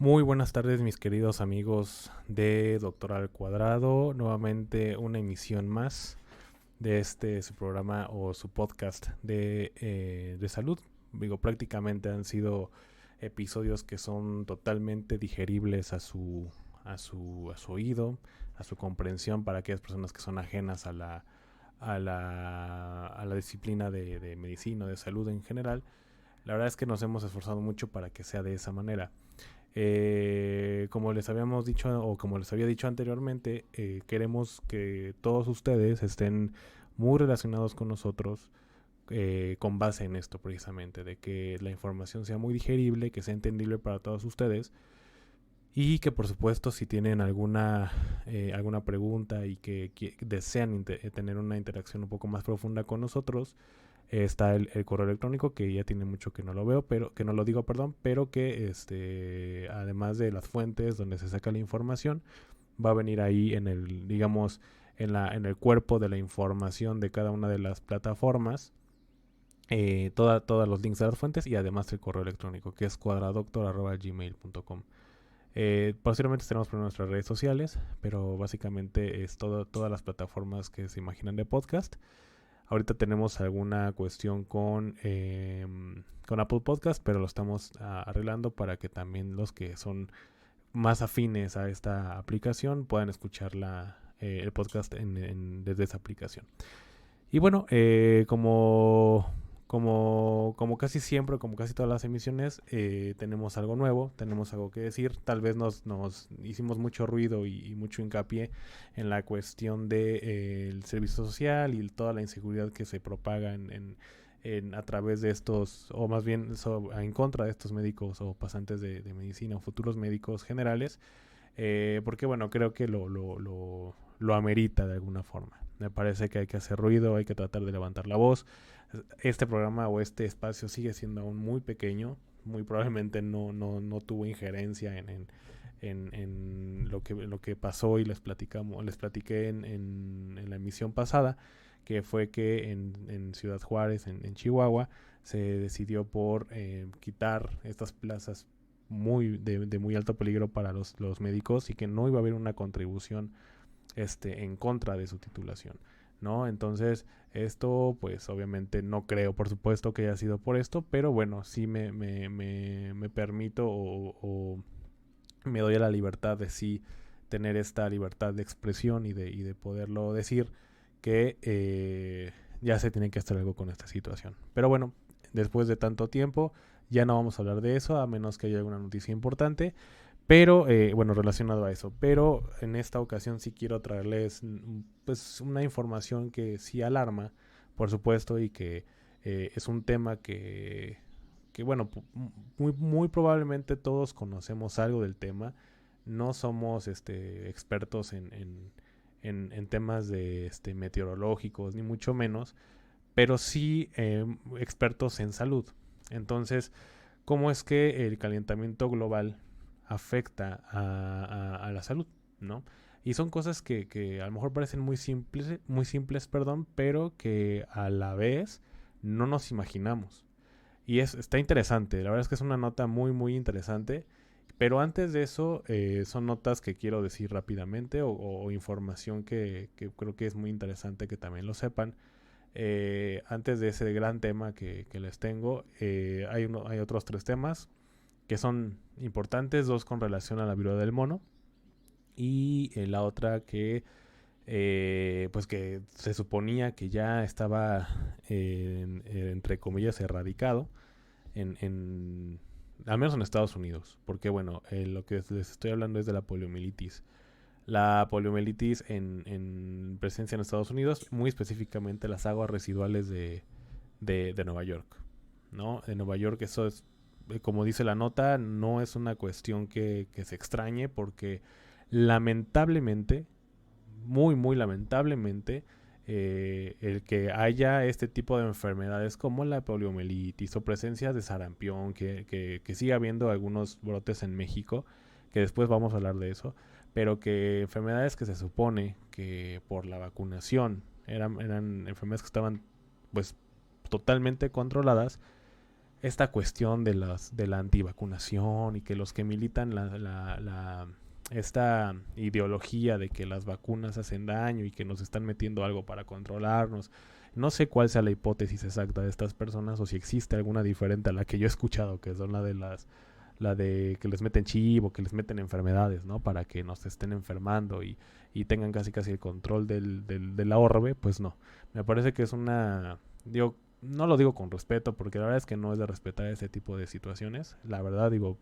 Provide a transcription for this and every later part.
Muy buenas tardes, mis queridos amigos de Doctor al Cuadrado. Nuevamente una emisión más de su programa o su podcast de salud. Digo, prácticamente han sido episodios que son totalmente digeribles a su oído, a su comprensión para aquellas personas que son ajenas a la disciplina de medicina, de salud en general. La verdad es que nos hemos esforzado mucho para que sea de esa manera. Como les habíamos dicho o como les había dicho anteriormente, queremos que todos ustedes estén muy relacionados con nosotros con base en esto precisamente, de que la información sea muy digerible, que sea entendible para todos ustedes y que por supuesto si tienen alguna pregunta y que desean tener una interacción un poco más profunda con nosotros, está el correo electrónico que ya tiene mucho que no lo veo, pero que no lo digo, perdón, pero que además de las fuentes donde se saca la información, va a venir ahí en el, digamos, en el cuerpo de la información de cada una de las plataformas, todos los links de las fuentes y además el correo electrónico que es cuadradoctor@gmail.com. Posteriormente tenemos por nuestras redes sociales, pero básicamente es todas las plataformas que se imaginan de podcast. Ahorita tenemos alguna cuestión con Apple Podcast, pero lo estamos arreglando para que también los que son más afines a esta aplicación puedan escuchar el podcast desde esa aplicación. Y bueno, como casi siempre, como casi todas las emisiones, tenemos algo nuevo, tenemos algo que decir. Tal vez nos hicimos mucho ruido y mucho hincapié en la cuestión del servicio social y toda la inseguridad que se propaga a través de estos, o más bien en contra de estos médicos o pasantes de medicina o futuros médicos generales, porque bueno, creo que lo amerita de alguna forma. Me parece que hay que hacer ruido, hay que tratar de levantar la voz. Este programa o este espacio sigue siendo aún muy pequeño, muy probablemente no tuvo injerencia en lo que pasó y les platiqué en la emisión pasada, que fue que en Ciudad Juárez, en Chihuahua, se decidió por quitar estas plazas de muy alto peligro para los médicos y que no iba a haber una contribución en contra de su titulación, ¿no? Entonces, esto, pues obviamente no creo, por supuesto, que haya sido por esto, pero bueno, sí me permito o me doy a la libertad de sí tener esta libertad de expresión y de poderlo decir que ya se tiene que hacer algo con esta situación. Pero bueno, después de tanto tiempo, ya no vamos a hablar de eso, a menos que haya alguna noticia importante. Pero, bueno, relacionado a eso. Pero en esta ocasión sí quiero traerles pues una información que sí alarma, por supuesto, y que es un tema que bueno, muy probablemente todos conocemos algo del tema. No somos expertos en temas de meteorológicos, ni mucho menos, pero sí expertos en salud. Entonces, ¿cómo es que el calentamiento global afecta a la salud, ¿no? Y son cosas que a lo mejor parecen muy simples, perdón, pero que a la vez no nos imaginamos. Y está interesante, la verdad es que es una nota muy interesante. Pero antes de eso, son notas que quiero decir rápidamente o información que creo que es muy interesante que también lo sepan. Antes de ese gran tema que les tengo, hay otros tres temas que son importantes, dos con relación a la viruela del mono y la otra pues que se suponía que ya estaba entre comillas erradicado al menos en Estados Unidos, porque bueno, lo que les estoy hablando es de la poliomielitis. La poliomielitis en presencia en Estados Unidos, muy específicamente las aguas residuales de Nueva York, ¿no? De Nueva York, eso es, como dice la nota, no es una cuestión que se extrañe porque lamentablemente, muy lamentablemente, el que haya este tipo de enfermedades como la poliomielitis o presencia de sarampión, que siga habiendo algunos brotes en México, que después vamos a hablar de eso, pero que enfermedades que se supone que por la vacunación eran enfermedades que estaban pues totalmente controladas, esta cuestión de la antivacunación y que los que militan esta ideología de que las vacunas hacen daño y que nos están metiendo algo para controlarnos. No sé cuál sea la hipótesis exacta de estas personas o si existe alguna diferente a la que yo he escuchado, que son la de que les meten chivo, que les meten enfermedades, ¿no? Para que nos estén enfermando y tengan casi casi el control de la orbe, pues no. Me parece que es digo, no lo digo con respeto, porque la verdad es que no es de respetar ese tipo de situaciones. La verdad, digo,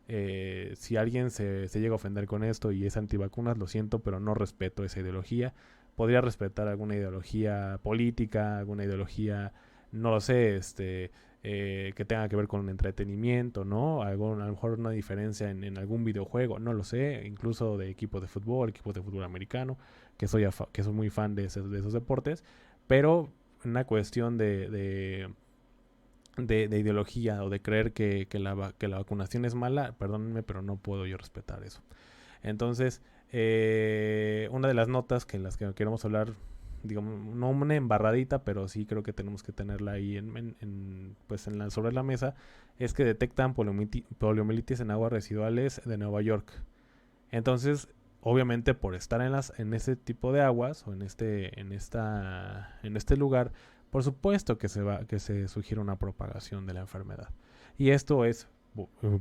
si alguien se llega a ofender con esto y es antivacunas, lo siento, pero no respeto esa ideología. Podría respetar alguna ideología política, alguna ideología, no lo sé, que tenga que ver con el entretenimiento, ¿no? A lo mejor una diferencia en algún videojuego, no lo sé, incluso de equipos de fútbol americano, que soy muy fan de esos deportes, pero una cuestión de ideología o de creer que la vacunación es mala, perdónenme, pero no puedo yo respetar eso. Entonces, una de las notas que las que queremos hablar, digamos, no una embarradita, pero sí creo que tenemos que tenerla ahí sobre la mesa, es que detectan poliomielitis en aguas residuales de Nueva York. Entonces, obviamente por estar en ese tipo de aguas o en este lugar, por supuesto que se sugiere una propagación de la enfermedad. Y esto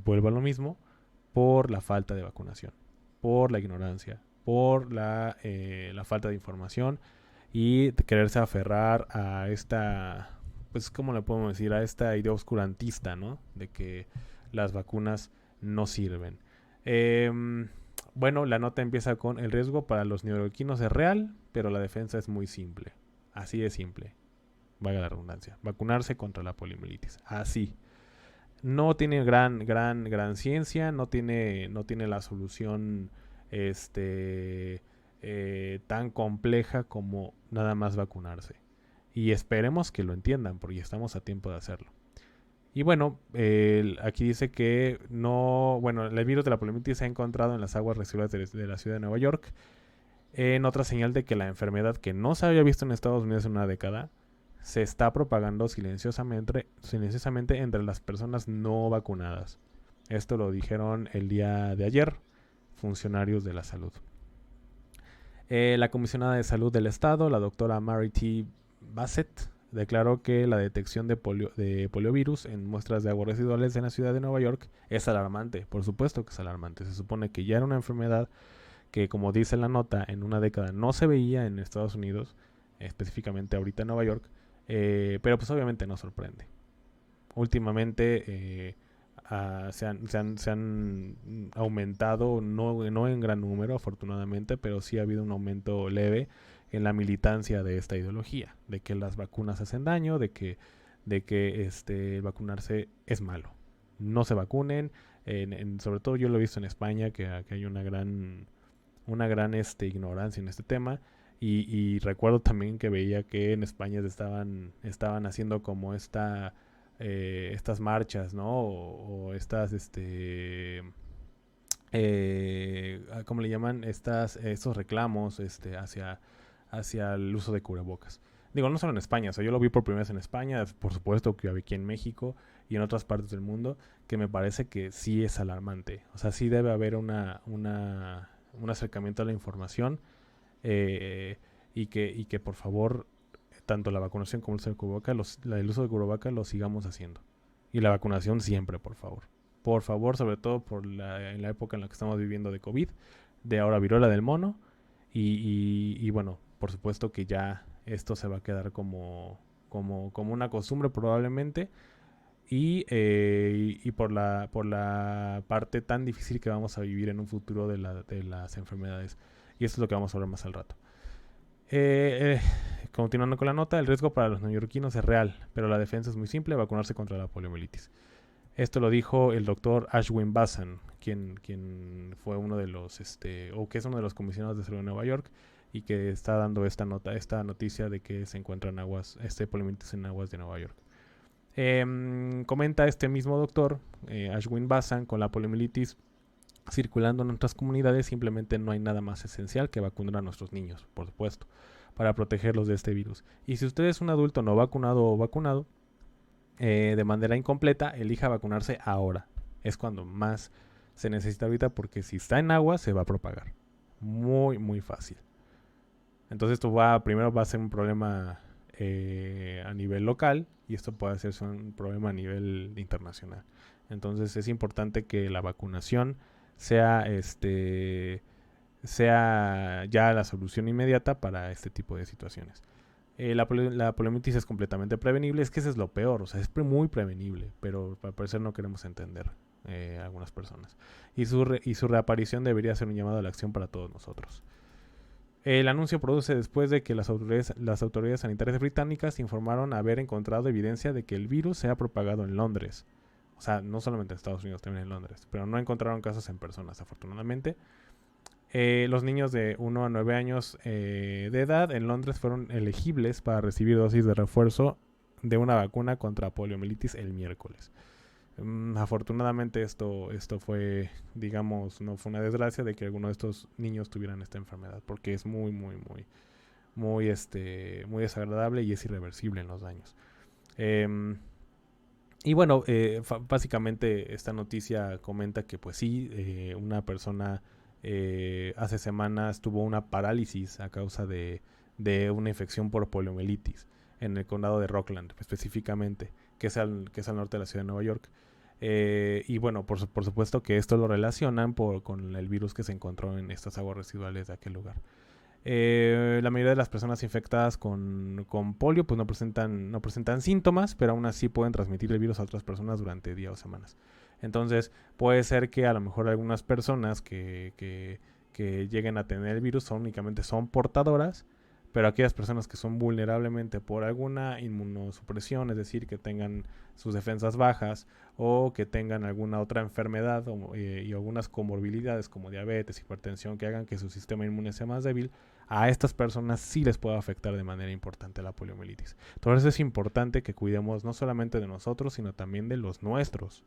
vuelvo a lo mismo, por la falta de vacunación, por la ignorancia, por la falta de información y de quererse aferrar a pues, ¿cómo le podemos decir? A esta idea oscurantista, ¿no? De que las vacunas no sirven. Bueno, la nota empieza con: el riesgo para los neoyorquinos es real, pero la defensa es muy simple. Así de simple, valga la redundancia. Vacunarse contra la poliomielitis. Así. No tiene gran ciencia, no tiene la solución tan compleja como nada más vacunarse. Y esperemos que lo entiendan, porque estamos a tiempo de hacerlo. Y bueno, aquí dice que el virus de la poliomielitis se ha encontrado en las aguas residuales de la ciudad de Nueva York, en otra señal de que la enfermedad, que no se había visto en Estados Unidos en una década, se está propagando silenciosamente entre las personas no vacunadas. Esto lo dijeron el día de ayer funcionarios de la salud. La comisionada de salud del estado, la doctora Mary T. Bassett, declaró que la detección de poliovirus en muestras de aguas residuales en la ciudad de Nueva York es alarmante. Por supuesto que es alarmante. Se supone que ya era una enfermedad que, como dice la nota, en una década no se veía en Estados Unidos, específicamente ahorita en Nueva York, pero pues obviamente no sorprende. Últimamente se han aumentado, no en gran número afortunadamente, pero sí ha habido un aumento leve en la militancia de esta ideología, de que las vacunas hacen daño, de que vacunarse es malo. No se vacunen, sobre todo yo lo he visto en España, que hay una gran ignorancia en este tema. Y recuerdo también que veía que en España estaban haciendo como estas marchas, ¿no? O estas, ¿cómo le llaman? Estos reclamos hacia el uso de cubrebocas. Digo, no solo en España, o sea, yo lo vi por primera vez en España, por supuesto que aquí en México y en otras partes del mundo, que me parece que sí es alarmante. O sea, sí debe haber un acercamiento a la información, y que por favor, tanto la vacunación como el uso de cubrebocas, el uso de cubrebocas lo sigamos haciendo. Y la vacunación siempre, por favor. Por favor, sobre todo en la época en la que estamos viviendo de COVID, de ahora viruela del mono. Y bueno, por supuesto que ya esto se va a quedar como una costumbre probablemente. Y por la parte tan difícil que vamos a vivir en un futuro de las enfermedades. Y esto es lo que vamos a hablar más al rato. Continuando con la nota, el riesgo para los neoyorquinos es real, pero la defensa es muy simple: vacunarse contra la poliomielitis. Esto lo dijo el doctor Ashwin Basan, quien fue uno de los, o que es uno de los comisionados de salud de Nueva York, y que está dando esta noticia de que se encuentran poliomielitis en aguas de Nueva York. Comenta este mismo doctor, Ashwin Basan: con la poliomielitis circulando en nuestras comunidades, simplemente no hay nada más esencial que vacunar a nuestros niños, por supuesto, para protegerlos de este virus. Y si usted es un adulto no vacunado o vacunado, de manera incompleta, elija vacunarse ahora. Es cuando más se necesita ahorita, porque si está en agua se va a propagar. Muy, muy fácil. Entonces esto primero va a ser un problema a nivel local, y esto puede hacerse un problema a nivel internacional. Entonces es importante que la vacunación sea sea ya la solución inmediata para este tipo de situaciones. La poliomielitis es completamente prevenible. Es que ese es lo peor, o sea, es muy prevenible, pero al parecer no queremos entender algunas personas. Y su reaparición debería ser un llamado a la acción para todos nosotros. El anuncio produce después de que las autoridades sanitarias británicas informaron haber encontrado evidencia de que el virus se ha propagado en Londres. O sea, no solamente en Estados Unidos, también en Londres. Pero no encontraron casos en personas, afortunadamente. Los niños de 1 a 9 años de edad en Londres fueron elegibles para recibir dosis de refuerzo de una vacuna contra poliomielitis el miércoles. Afortunadamente esto fue, digamos, no fue una desgracia de que alguno de estos niños tuvieran esta enfermedad, porque es muy, muy, muy, muy desagradable y es irreversible en los daños. Y bueno, básicamente esta noticia comenta que pues sí, una persona hace semanas tuvo una parálisis a causa de una infección por poliomielitis en el condado de Rockland específicamente, que es al norte de la ciudad de Nueva York. Y bueno, por supuesto que esto lo relacionan con el virus que se encontró en estas aguas residuales de aquel lugar. La mayoría de las personas infectadas con polio pues no presentan síntomas, pero aún así pueden transmitir el virus a otras personas durante días o semanas. Entonces puede ser que a lo mejor algunas personas que lleguen a tener el virus únicamente son portadoras, pero aquellas personas que son vulnerablemente por alguna inmunosupresión, es decir, que tengan sus defensas bajas o que tengan alguna otra enfermedad y algunas comorbilidades como diabetes, hipertensión, que hagan que su sistema inmune sea más débil, a estas personas sí les puede afectar de manera importante la poliomielitis. Entonces es importante que cuidemos no solamente de nosotros, sino también de los nuestros,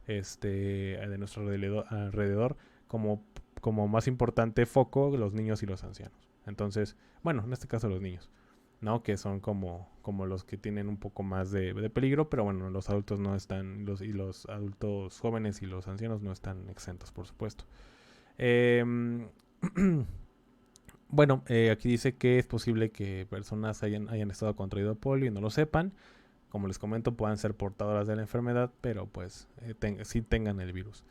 de nuestro alrededor, como más importante foco, los niños y los ancianos. Entonces, bueno, en este caso los niños, ¿no? Que son como los que tienen un poco más de peligro, pero bueno, los adultos no están, los adultos jóvenes y los ancianos no están exentos, por supuesto. Bueno, aquí dice que es posible que personas hayan estado contraído polio y no lo sepan. Como les comento, puedan ser portadoras de la enfermedad, pero pues sí tengan el virus.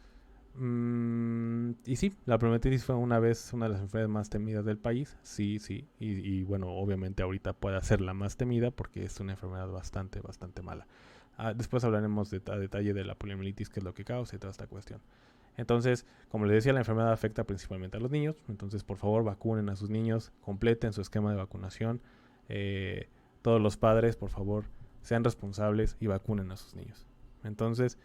Y sí, la poliomielitis fue una vez una de las enfermedades más temidas del país. Sí, sí. Y bueno, obviamente ahorita puede ser la más temida porque es una enfermedad bastante, bastante mala. Después hablaremos a detalle de la poliomielitis, qué es lo que causa y toda esta cuestión. Entonces, como les decía, la enfermedad afecta principalmente a los niños. Entonces, por favor, vacunen a sus niños, completen su esquema de vacunación. Todos los padres, por favor, sean responsables y vacunen a sus niños. Entonces,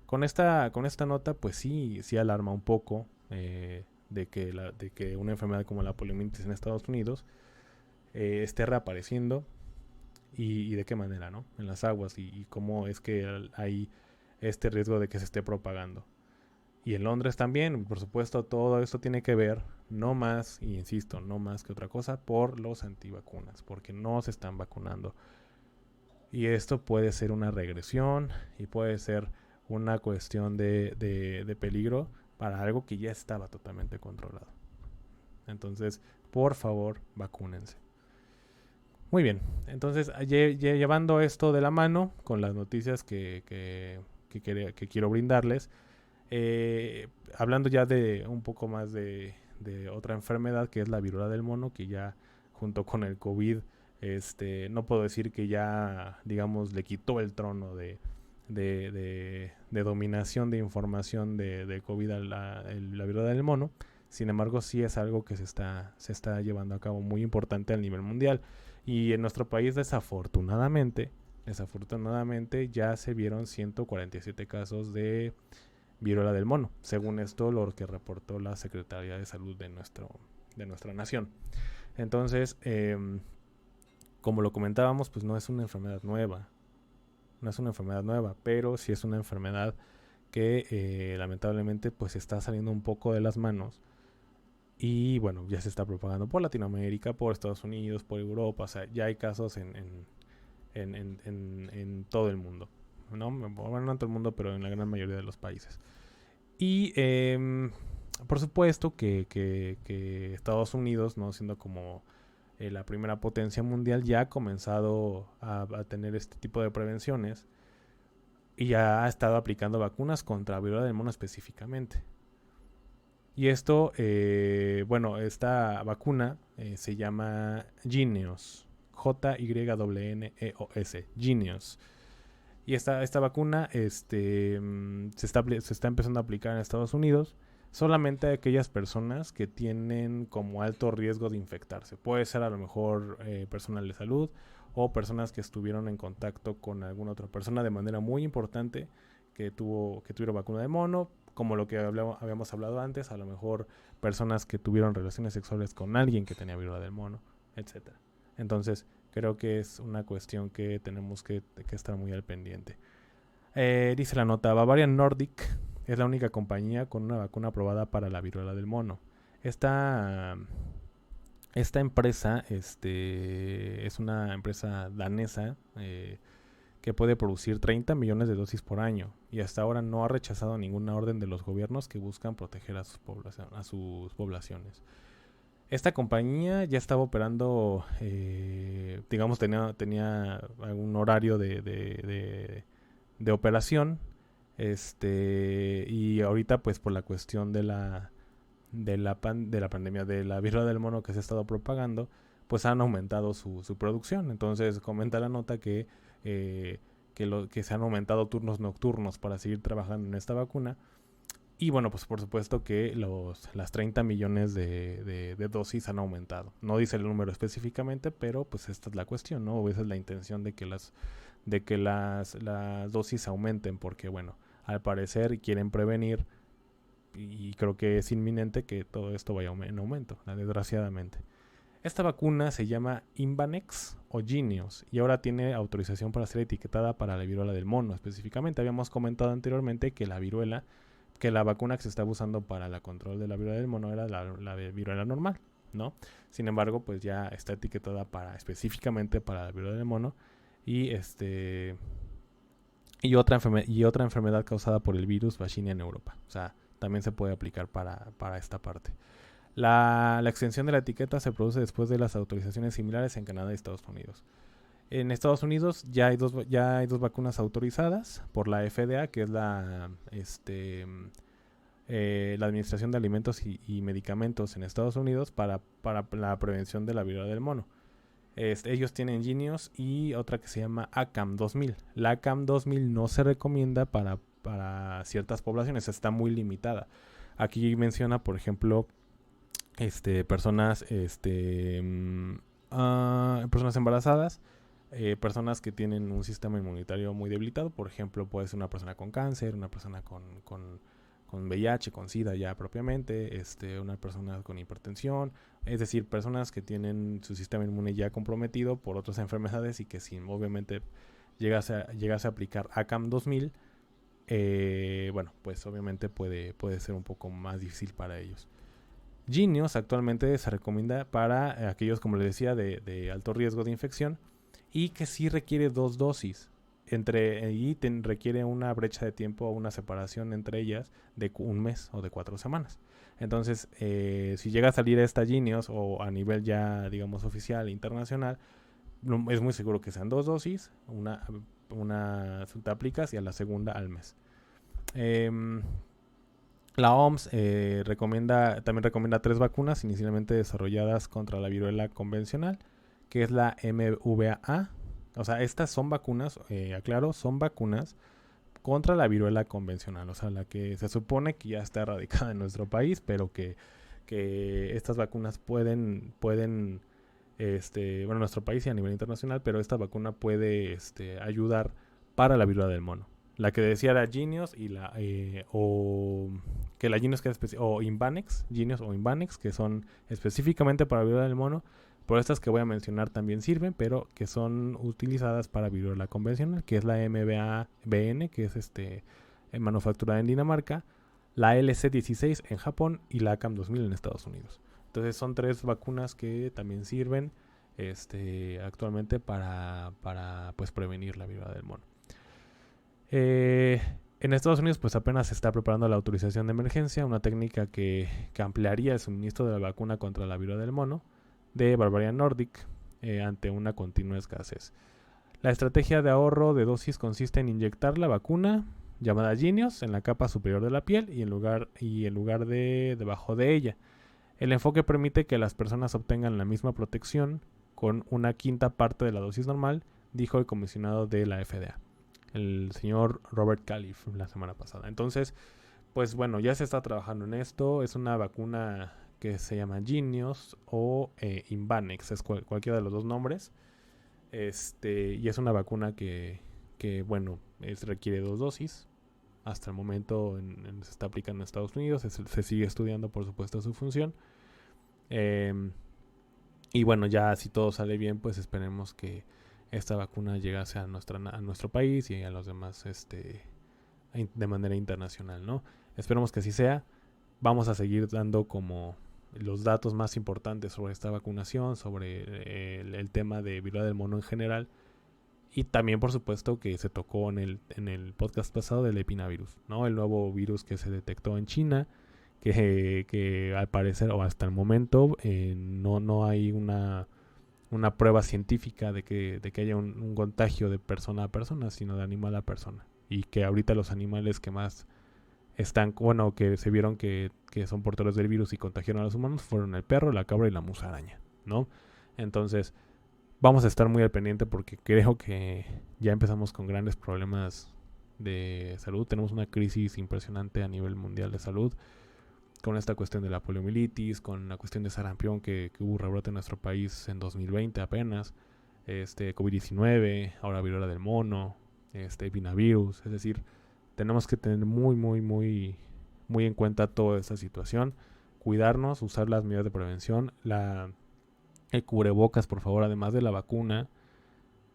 con esta nota, pues sí alarma un poco de que una enfermedad como la poliomielitis en Estados Unidos esté reapareciendo y de qué manera, ¿no? En las aguas y cómo es que hay este riesgo de que se esté propagando. Y en Londres también, por supuesto, todo esto tiene que ver, no más, y insisto, no más que otra cosa, por los antivacunas, porque no se están vacunando. Y esto puede ser una regresión y puede ser una cuestión de peligro para algo que ya estaba totalmente controlado. Entonces, por favor, vacúnense. Muy bien, entonces llevando esto de la mano con las noticias que quiero brindarles, hablando ya de un poco más de otra enfermedad que es la viruela del mono, que ya junto con el COVID, no puedo decir que ya, digamos, le quitó el trono de dominación de información de COVID a la viruela del mono. Sin embargo, sí es algo que se está llevando a cabo muy importante a nivel mundial. Y en nuestro país, desafortunadamente, ya se vieron 147 casos de viruela del mono, según esto lo que reportó la Secretaría de Salud de nuestra nación. Entonces, como lo comentábamos, pues no es una enfermedad nueva, pero sí es una enfermedad que lamentablemente pues está saliendo un poco de las manos. Y bueno, ya se está propagando por Latinoamérica, por Estados Unidos, por Europa. O sea, ya hay casos en todo el mundo. ¿no? Bueno, no en todo el mundo, pero en la gran mayoría de los países. Y por supuesto que Estados Unidos, ¿no? Siendo como la primera potencia mundial, ya ha comenzado a tener este tipo de prevenciones y ya ha estado aplicando vacunas contra viruela del mono específicamente. Y esto, bueno, esta vacuna se llama Jynneos. Jynneos. Jynneos. Y esta vacuna se está empezando a aplicar en Estados Unidos solamente a aquellas personas que tienen como alto riesgo de infectarse. Puede ser a lo mejor personal de salud o personas que estuvieron en contacto con alguna otra persona de manera muy importante que tuvieron vacuna de mono, como lo que habíamos hablado antes, a lo mejor personas que tuvieron relaciones sexuales con alguien que tenía viruela del mono, etcétera. Entonces, creo que es una cuestión que tenemos que estar muy al pendiente. Dice la nota, Bavarian Nordic es la única compañía con una vacuna aprobada para la viruela del mono. Esta empresa es una empresa danesa que puede producir 30 millones de dosis por año y hasta ahora no ha rechazado ninguna orden de los gobiernos que buscan proteger a sus poblaciones. Esta compañía ya estaba operando, digamos, tenía algún horario de operación, y ahorita pues por la cuestión de la pandemia de la viruela del mono que se ha estado propagando, pues han aumentado su producción. Entonces comenta la nota que se han aumentado turnos nocturnos para seguir trabajando en esta vacuna. Y bueno, pues por supuesto que las 30 millones de dosis han aumentado. No dice el número específicamente, pero pues esta es la cuestión, ¿no? Esa es la intención de que las dosis aumenten, porque bueno, al parecer quieren prevenir y creo que es inminente que todo esto vaya en aumento, desgraciadamente. Esta vacuna se llama Imvanex o Jynneos y ahora tiene autorización para ser etiquetada para la viruela del mono. Específicamente habíamos comentado anteriormente que la vacuna que se estaba usando para el control de la viruela del mono era la de viruela normal, ¿no? Sin embargo, pues ya está etiquetada específicamente para la viruela del mono y otra enfermedad causada por el virus Vaccinia en Europa. O sea, también se puede aplicar para esta parte. La extensión de la etiqueta se produce después de las autorizaciones similares en Canadá y Estados Unidos. En Estados Unidos ya hay dos vacunas autorizadas por la FDA, que es la Administración de Alimentos y Medicamentos en Estados Unidos para la prevención de la viruela del mono. Ellos tienen Jynneos y otra que se llama ACAM 2000. La ACAM 2000 no se recomienda para ciertas poblaciones, está muy limitada. Aquí menciona, por ejemplo, personas personas embarazadas, personas que tienen un sistema inmunitario muy debilitado. Por ejemplo, puede ser una persona con cáncer, una persona con VIH, con SIDA ya propiamente, una persona con hipertensión, es decir, personas que tienen su sistema inmune ya comprometido por otras enfermedades y que si obviamente llegase a aplicar ACAM 2000, bueno, pues obviamente puede ser un poco más difícil para ellos. Jynneos actualmente se recomienda para aquellos, como les decía, de alto riesgo de infección y que sí requiere 2 dosis. Requiere una brecha de tiempo o una separación entre ellas de 1 mes o de 4 semanas. Entonces, si llega a salir esta Jynneos o a nivel ya, digamos, oficial, internacional, es muy seguro que sean 2 dosis. Una te aplicas y a la segunda al mes. La OMS también recomienda 3 vacunas inicialmente desarrolladas contra la viruela convencional, que es la MVA. O sea, estas son vacunas, aclaro, son vacunas contra la viruela convencional. O sea, la que se supone que ya está erradicada en nuestro país, pero que estas vacunas pueden bueno, en nuestro país y a nivel internacional, pero esta vacuna puede ayudar para la viruela del mono. La que decía era Jynneos y que la Jynneos o Imvanex, Jynneos o Imvanex, que son específicamente para viruela del mono. Por estas que voy a mencionar también sirven, pero que son utilizadas para viruela convencional, que es la MVA-BN, que es manufacturada en Dinamarca, la LC16 en Japón y la ACAM 2000 en Estados Unidos. Entonces son 3 vacunas que también sirven actualmente para pues prevenir la viruela del mono. En Estados Unidos pues apenas se está preparando la autorización de emergencia, una técnica que ampliaría el suministro de la vacuna contra la viruela del mono de Bavaria Nordic ante una continua escasez. La estrategia de ahorro de dosis consiste en inyectar la vacuna llamada Jynneos en la capa superior de la piel y en lugar de debajo de ella. El enfoque permite que las personas obtengan la misma protección con una quinta parte de la dosis normal, dijo el comisionado de la FDA, el señor Robert Califf, la semana pasada. Entonces, pues bueno, ya se está trabajando en esto. Es una vacuna que se llama Jynneos o Imvanex, es cualquiera de los dos nombres. Y es una vacuna que bueno, requiere 2 dosis. Hasta el momento se está aplicando en Estados Unidos. Se sigue estudiando, por supuesto, su función. Y bueno, ya si todo sale bien, pues esperemos que esta vacuna llegase a nuestro país y a los demás de manera internacional, ¿no? Esperemos que así sea. Vamos a seguir dando como los datos más importantes sobre esta vacunación, sobre el tema de viruela del mono en general. Y también, por supuesto, que se tocó en el podcast pasado del epinavirus, ¿no? El nuevo virus que se detectó en China, que al parecer, o hasta el momento, no hay una prueba científica de que haya un contagio de persona a persona, sino de animal a persona. Y que ahorita los animales que más están, bueno, que se vieron que son portadores del virus y contagiaron a los humanos fueron el perro, la cabra y la musaraña, ¿no? Entonces, vamos a estar muy al pendiente porque creo que ya empezamos con grandes problemas de salud. Tenemos una crisis impresionante a nivel mundial de salud con esta cuestión de la poliomielitis, con la cuestión de sarampión que hubo rebrote en nuestro país en 2020 apenas, COVID-19, ahora viruela del mono, epinavirus. Es decir, tenemos que tener muy en cuenta toda esta situación, cuidarnos, usar las medidas de prevención, el cubrebocas, por favor, además de la vacuna.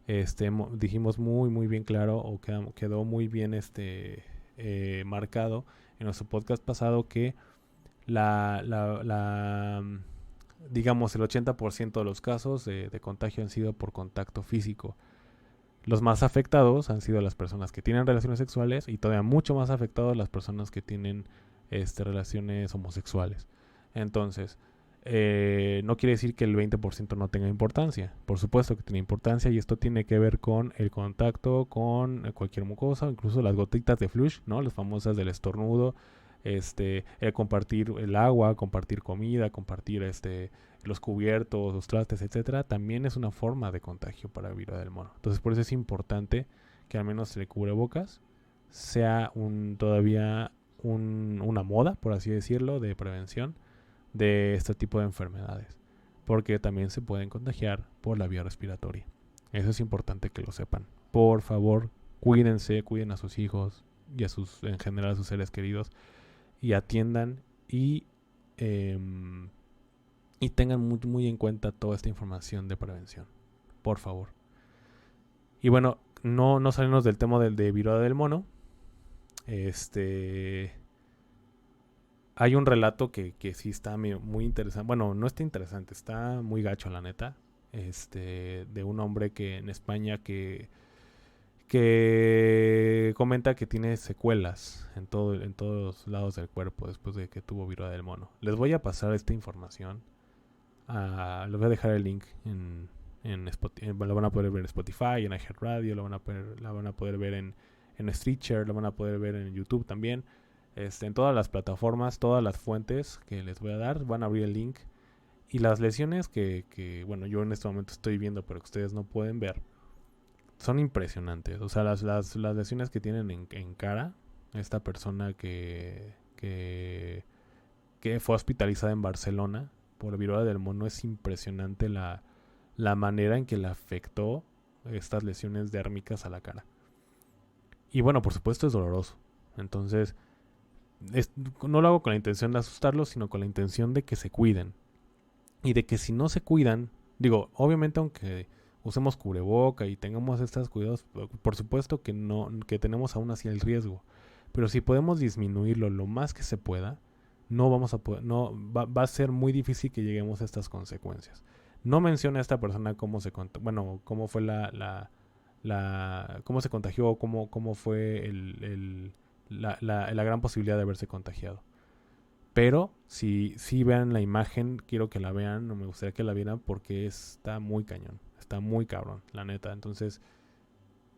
Dijimos muy bien claro, o quedó muy bien marcado en nuestro podcast pasado, que digamos el 80% de los casos de contagio han sido por contacto físico. Los más afectados han sido las personas que tienen relaciones sexuales, y todavía mucho más afectados las personas que tienen relaciones homosexuales. Entonces, no quiere decir que el 20% no tenga importancia. Por supuesto que tiene importancia, y esto tiene que ver con el contacto con cualquier mucosa, incluso las gotitas de flush, ¿no? Las famosas del estornudo, compartir el agua, compartir comida, compartir los cubiertos, los trastes, etcétera, también es una forma de contagio para viruela del mono. Entonces, por eso es importante que al menos el cubrebocas sea todavía una moda, por así decirlo, de prevención de este tipo de enfermedades, porque también se pueden contagiar por la vía respiratoria. Eso es importante que lo sepan. Por favor, cuídense, cuiden a sus hijos y en general a sus seres queridos, y atiendan y tengan muy en cuenta toda esta información de prevención, por favor. Y bueno, no salimos del tema de viruela del mono. Hay un relato que sí está muy interesante. Bueno, no está interesante, está muy gacho, la neta. De un hombre que en España que comenta que tiene secuelas en todos lados del cuerpo después de que tuvo viruela del mono. Les voy a pasar esta información. Les voy a dejar el link en Spotify. Lo van a poder ver en Spotify, en iHeartRadio, la van a poder ver en Stitcher, lo van a poder ver en YouTube también. En todas las plataformas, todas las fuentes que les voy a dar, van a abrir el link. Y las lesiones que bueno, yo en este momento estoy viendo, pero que ustedes no pueden ver, son impresionantes. O sea, las lesiones que tienen en cara, esta persona que fue hospitalizada en Barcelona por viruela del mono, es impresionante la manera en que le afectó estas lesiones dérmicas a la cara. Y bueno, por supuesto es doloroso. Entonces, no lo hago con la intención de asustarlos, sino con la intención de que se cuiden. Y de que si no se cuidan, digo, obviamente aunque usemos cubreboca y tengamos estos cuidados, por supuesto que tenemos aún así el riesgo. Pero si podemos disminuirlo lo más que se pueda, no vamos a poder, va a ser muy difícil que lleguemos a estas consecuencias. No menciona a esta persona cómo fue cómo se contagió, cómo fue la gran posibilidad de haberse contagiado. Pero si vean la imagen, quiero que la vean, no me gustaría que la vieran porque está muy cañón, está muy cabrón, la neta. Entonces,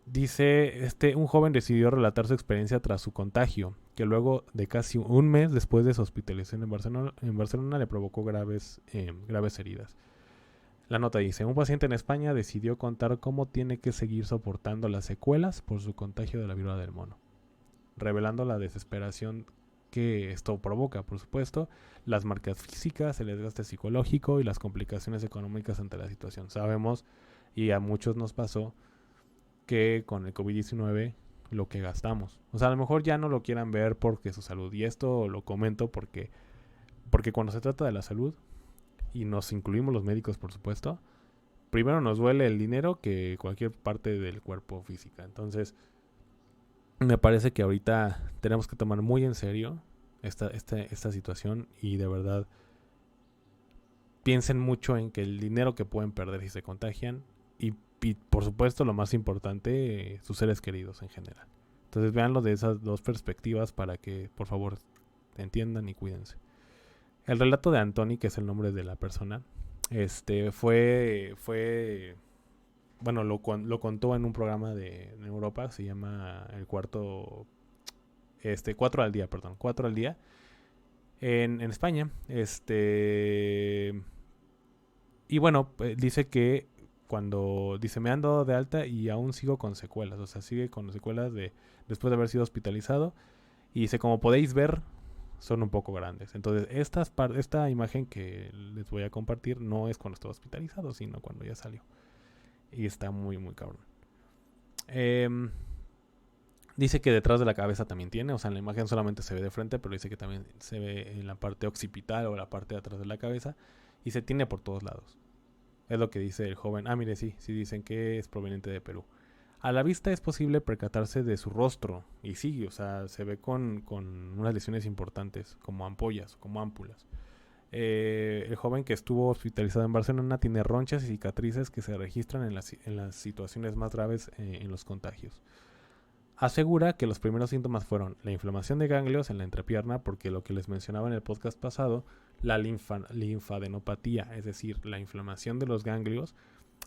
dice, un joven decidió relatar su experiencia tras su contagio, que luego de casi un mes después de su hospitalización en Barcelona le provocó graves heridas. La nota dice, un paciente en España decidió contar cómo tiene que seguir soportando las secuelas por su contagio de la viruela del mono, revelando la desesperación que esto provoca, por supuesto, las marcas físicas, el desgaste psicológico y las complicaciones económicas ante la situación. Sabemos, y a muchos nos pasó, que con el COVID-19 lo que gastamos. O sea, a lo mejor ya no lo quieran ver porque su salud. Y esto lo comento porque cuando se trata de la salud, y nos incluimos los médicos, por supuesto, primero nos duele el dinero que cualquier parte del cuerpo física. Entonces, me parece que ahorita tenemos que tomar muy en serio esta situación y de verdad piensen mucho en que el dinero que pueden perder si se contagian y por supuesto lo más importante, sus seres queridos en general. Entonces véanlo de esas dos perspectivas para que por favor entiendan y cuídense. El relato de Anthony, que es el nombre de la persona, fue bueno, lo contó en un programa en Europa, se llama el 4 al día, perdón, 4 al día, en España, y bueno, dice que dice, me han dado de alta y aún sigo con secuelas, o sea, sigue con secuelas después de haber sido hospitalizado, y dice, como podéis ver, son un poco grandes. Entonces, esta imagen que les voy a compartir no es cuando estuvo hospitalizado, sino cuando ya salió. Y está muy, muy cabrón. Dice que detrás de la cabeza también tiene, o sea, en la imagen solamente se ve de frente, pero dice que también se ve en la parte occipital o la parte de atrás de la cabeza y se tiene por todos lados. Es lo que dice el joven. Ah, mire, sí dicen que es proveniente de Perú. A la vista es posible percatarse de su rostro y sí, o sea, se ve con unas lesiones importantes, como ampollas, como ámpulas. El joven que estuvo hospitalizado en Barcelona tiene ronchas y cicatrices que se registran en las situaciones más graves en los contagios. Asegura que los primeros síntomas fueron la inflamación de ganglios en la entrepierna, porque lo que les mencionaba en el podcast pasado, la linfadenopatía, es decir, la inflamación de los ganglios,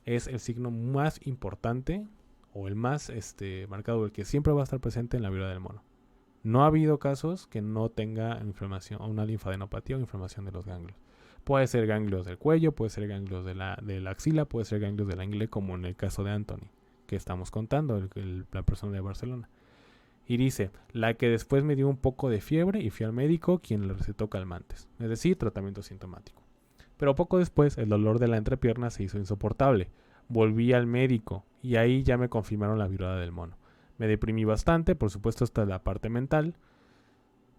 es el signo más importante o el más marcado, el que siempre va a estar presente en la viruela del mono. No ha habido casos que no tenga inflamación, una linfadenopatía o inflamación de los ganglios. Puede ser ganglios del cuello, puede ser ganglios de la axila, puede ser ganglios de la ingle, como en el caso de Anthony, que estamos contando, la persona de Barcelona. Y dice, la que después me dio un poco de fiebre y fui al médico, quien le recetó calmantes, es decir, tratamiento sintomático. Pero poco después el dolor de la entrepierna se hizo insoportable. Volví al médico y ahí ya me confirmaron la viruela del mono. Me deprimí bastante, por supuesto hasta la parte mental.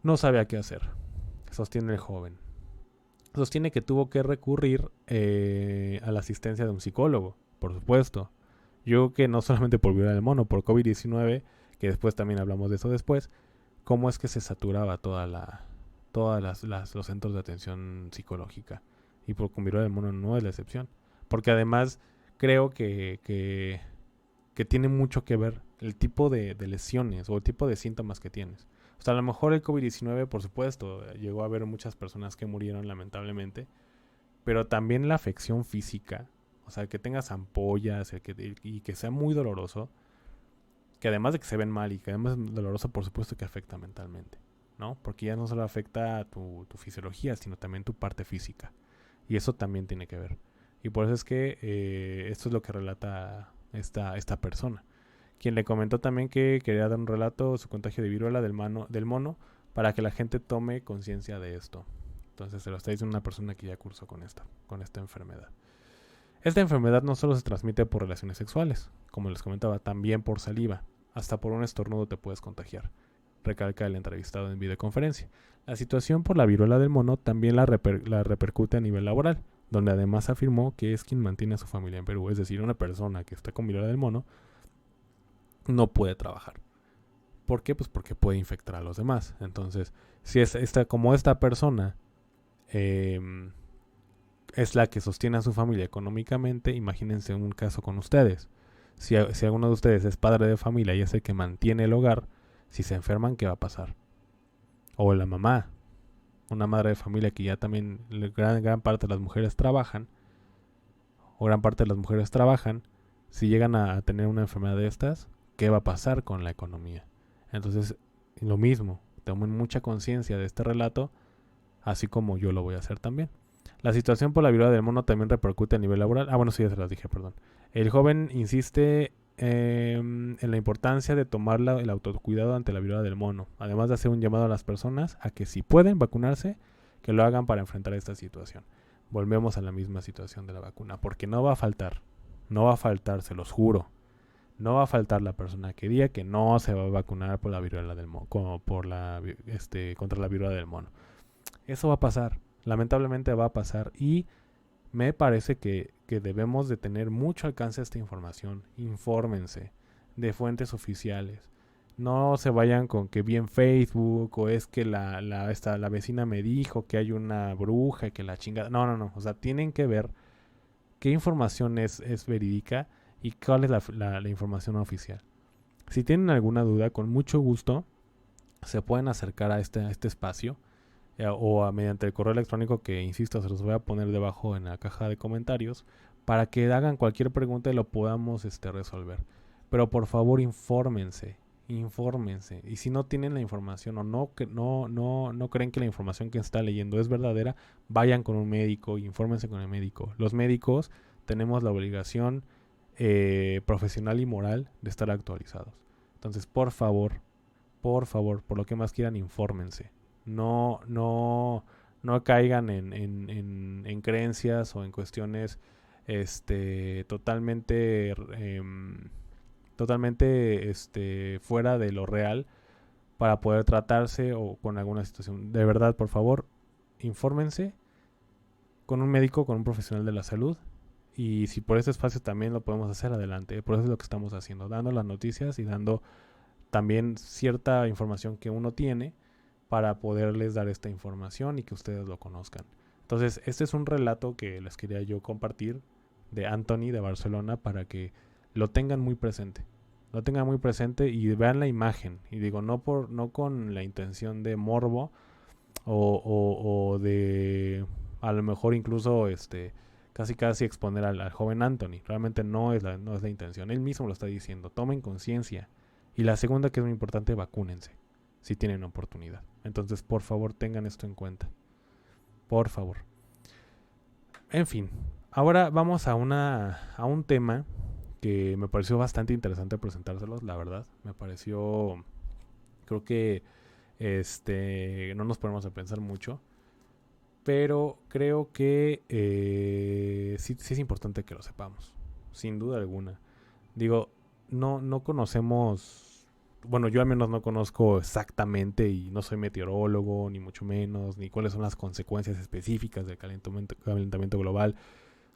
No sabía qué hacer, sostiene el joven. Sostiene que tuvo que recurrir a la asistencia de un psicólogo, por supuesto. Yo creo que no solamente por viruela del mono, por COVID-19, que después también hablamos de eso después, cómo es que se saturaba todos los centros de atención psicológica. Y por con viruela del mono no es la excepción. Porque además creo que tiene mucho que ver el tipo de lesiones o el tipo de síntomas que tienes. O sea, a lo mejor el COVID-19, por supuesto, llegó a haber muchas personas que murieron lamentablemente, pero también la afección física, o sea, que tengas ampollas y que sea muy doloroso, que además de que se ven mal y que además es doloroso, por supuesto que afecta mentalmente, ¿no? Porque ya no solo afecta tu fisiología, sino también tu parte física. Y eso también tiene que ver. Y por eso es que esto es lo que relata esta persona, quien le comentó también que quería dar un relato de su contagio de viruela del mono para que la gente tome conciencia de esto. Entonces se lo está diciendo una persona que ya cursó con esta enfermedad. Esta enfermedad no solo se transmite por relaciones sexuales, como les comentaba, también por saliva. Hasta por un estornudo te puedes contagiar, recalca el entrevistado en videoconferencia. La situación por la viruela del mono también la repercute a nivel laboral, donde además afirmó que es quien mantiene a su familia en Perú. Es decir, una persona que está con viruela del mono no puede trabajar. ¿Por qué? Pues porque puede infectar a los demás. Entonces, si es como esta persona es la que sostiene a su familia económicamente, imagínense un caso con ustedes. Si alguno de ustedes es padre de familia y es el que mantiene el hogar, si se enferman, ¿qué va a pasar? O la mamá, una madre de familia que ya también gran parte de las mujeres trabajan, o gran parte de las mujeres trabajan, si llegan a tener una enfermedad de estas, ¿qué va a pasar con la economía? Entonces, lo mismo, tomen mucha conciencia de este relato, así como yo lo voy a hacer también. La situación por la viruela del mono también repercute a nivel laboral. Ah, bueno, sí, ya se las dije, perdón. El joven insiste en la importancia de tomar el autocuidado ante la viruela del mono, además de hacer un llamado a las personas a que si pueden vacunarse, que lo hagan para enfrentar esta situación. Volvemos a la misma situación de la vacuna, porque no va a faltar, se los juro, no va a faltar la persona que diga que no se va a vacunar por la viruela del mono, contra la viruela del mono. Eso va a pasar, lamentablemente va a pasar, y me parece que debemos de tener mucho alcance a esta información. Infórmense de fuentes oficiales. No se vayan con que vi en Facebook o es que la vecina me dijo que hay una bruja y que la chingada. No, no, no. O sea, tienen que ver qué información es verídica y cuál es la información oficial. Si tienen alguna duda, con mucho gusto se pueden acercar a este espacio mediante el correo electrónico que, insisto, se los voy a poner debajo en la caja de comentarios para que hagan cualquier pregunta y lo podamos resolver. Pero por favor, infórmense. Y si no tienen la información o no creen que la información que está leyendo es verdadera, vayan con un médico, infórmense con el médico. Los médicos tenemos la obligación profesional y moral de estar actualizados. Entonces, por favor, por lo que más quieran, infórmense. No caigan en creencias o en cuestiones totalmente fuera de lo real para poder tratarse o con alguna situación. De verdad, por favor, infórmense con un médico, con un profesional de la salud. Y si por ese espacio también lo podemos hacer, adelante. Por eso es lo que estamos haciendo, dando las noticias y dando también cierta información que uno tiene para poderles dar esta información y que ustedes lo conozcan. Entonces, este es un relato que les quería yo compartir de Anthony de Barcelona para que lo tengan muy presente. Lo tengan muy presente y vean la imagen. Y digo, no con la intención de morbo o de a lo mejor incluso casi exponer al joven Anthony. Realmente no es la intención. Él mismo lo está diciendo. Tomen conciencia. Y la segunda, que es muy importante, vacúnense si tienen oportunidad. Entonces, por favor, tengan esto en cuenta. Por favor. En fin, ahora vamos a un tema que me pareció bastante interesante presentárselos, la verdad. Me pareció, creo que no nos ponemos a pensar mucho, pero creo que sí es importante que lo sepamos, sin duda alguna. Digo, no conocemos, bueno, yo al menos no conozco exactamente y no soy meteorólogo, ni mucho menos, ni cuáles son las consecuencias específicas del calentamiento global.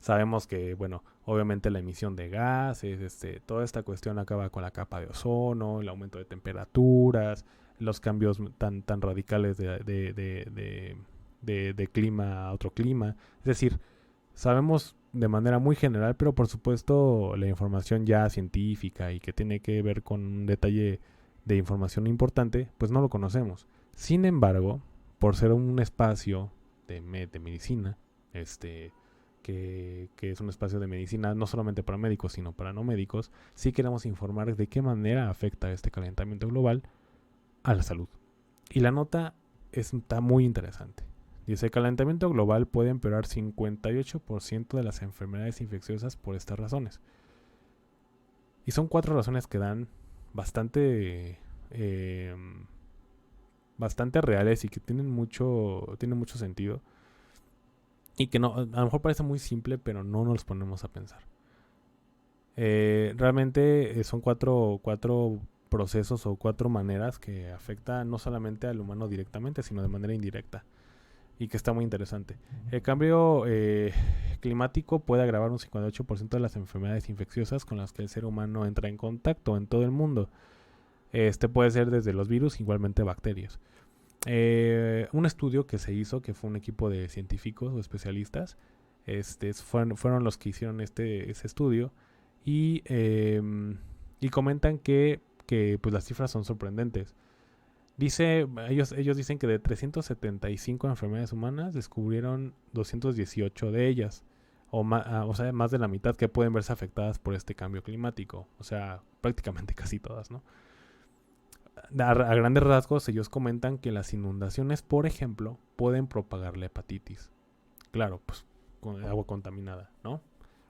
Sabemos que, bueno, obviamente la emisión de gases, toda esta cuestión acaba con la capa de ozono, el aumento de temperaturas, los cambios tan radicales de clima a otro clima. Es decir, sabemos de manera muy general, pero por supuesto la información ya científica y que tiene que ver con un detalle de información importante, pues no lo conocemos. Sin embargo, por ser un espacio de medicina, que es un espacio de medicina no solamente para médicos, sino para no médicos, sí queremos informar de qué manera afecta este calentamiento global a la salud. Y la nota está muy interesante. Dice, el calentamiento global puede empeorar 58% de las enfermedades infecciosas por estas razones. Y son 4 razones que dan bastante reales y que tienen mucho sentido. Y que no, a lo mejor parece muy simple, pero no nos ponemos a pensar. Realmente son 4 procesos o 4 maneras que afectan no solamente al humano directamente, sino de manera indirecta. Y que está muy interesante. El cambio climático puede agravar un 58% de las enfermedades infecciosas con las que el ser humano entra en contacto en todo el mundo. Puede ser desde los virus, igualmente bacterias. Un estudio que se hizo, que fue un equipo de científicos o especialistas, fueron los que hicieron ese estudio y comentan que pues las cifras son sorprendentes. Ellos dicen que de 375 enfermedades humanas descubrieron 218 de ellas, o sea, más de la mitad que pueden verse afectadas por este cambio climático, o sea, prácticamente casi todas, ¿no? A grandes rasgos, ellos comentan que las inundaciones, por ejemplo, pueden propagar la hepatitis. Claro, pues con agua contaminada, ¿no?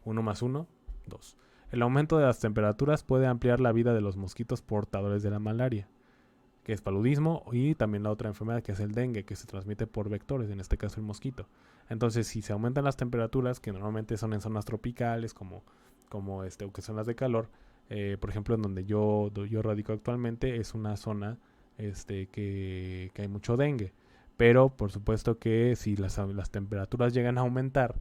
1 más 1, 2. El aumento de las temperaturas puede ampliar la vida de los mosquitos portadores de la malaria, que es paludismo, y también la otra enfermedad que es el dengue, que se transmite por vectores, en este caso el mosquito. Entonces, si se aumentan las temperaturas, que normalmente son en zonas tropicales, o que son las de calor, por ejemplo, en donde yo radico actualmente, es una zona que hay mucho dengue. Pero, por supuesto que si las temperaturas llegan a aumentar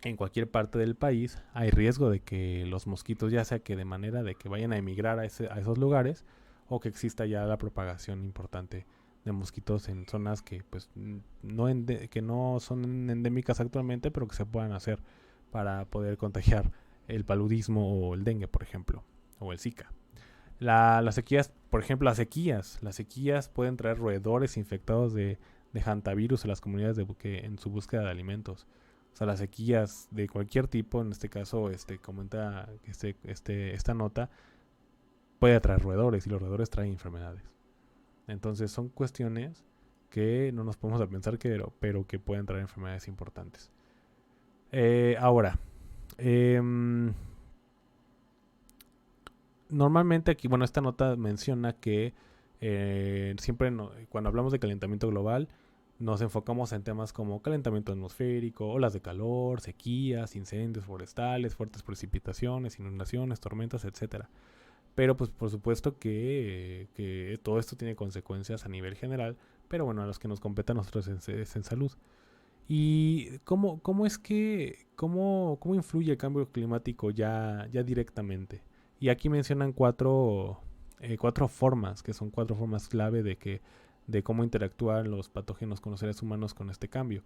en cualquier parte del país, hay riesgo de que los mosquitos, ya sea que de manera de que vayan a emigrar a esos lugares, o que exista ya la propagación importante de mosquitos en zonas que pues que no son endémicas actualmente, pero que se puedan hacer para poder contagiar el paludismo o el dengue, por ejemplo, o el Zika. Las sequías, por ejemplo, las sequías pueden traer roedores infectados de hantavirus a las comunidades en su búsqueda de alimentos. O sea, las sequías de cualquier tipo, en este caso, comenta esta nota, puede atraer roedores, y los roedores traen enfermedades. Entonces son cuestiones que no nos podemos pensar pero que pueden traer enfermedades importantes. Ahora, normalmente aquí, bueno, esta nota menciona que siempre cuando hablamos de calentamiento global, nos enfocamos en temas como calentamiento atmosférico, olas de calor, sequías, incendios forestales, fuertes precipitaciones, inundaciones, tormentas, etcétera. Pero pues por supuesto que todo esto tiene consecuencias a nivel general, pero bueno, a los que nos compete a nosotros es en salud. ¿Y cómo influye el cambio climático ya directamente? Y aquí mencionan cuatro formas, que son 4 formas clave de cómo interactúan los patógenos con los seres humanos con este cambio.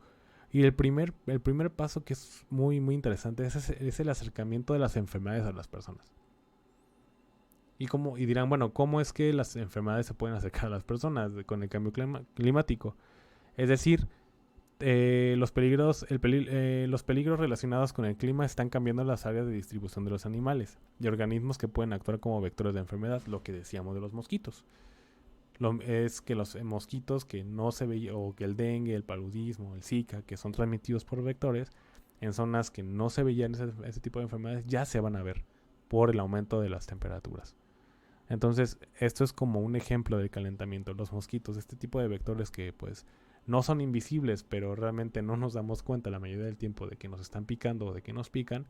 Y el primer paso, que es muy, muy interesante, es el acercamiento de las enfermedades a las personas. Y dirán, bueno, ¿cómo es que las enfermedades se pueden acercar a las personas con el cambio climático? Es decir, los peligros relacionados con el clima están cambiando las áreas de distribución de los animales y organismos que pueden actuar como vectores de enfermedad, lo que decíamos de los mosquitos. Es que los mosquitos que no se veían, o que el dengue, el paludismo, el Zika, que son transmitidos por vectores, en zonas que no se veían ese tipo de enfermedades, ya se van a ver por el aumento de las temperaturas. Entonces, esto es como un ejemplo del calentamiento. Los mosquitos, este tipo de vectores que pues no son invisibles, pero realmente no nos damos cuenta la mayoría del tiempo de que nos están picando o de que nos pican.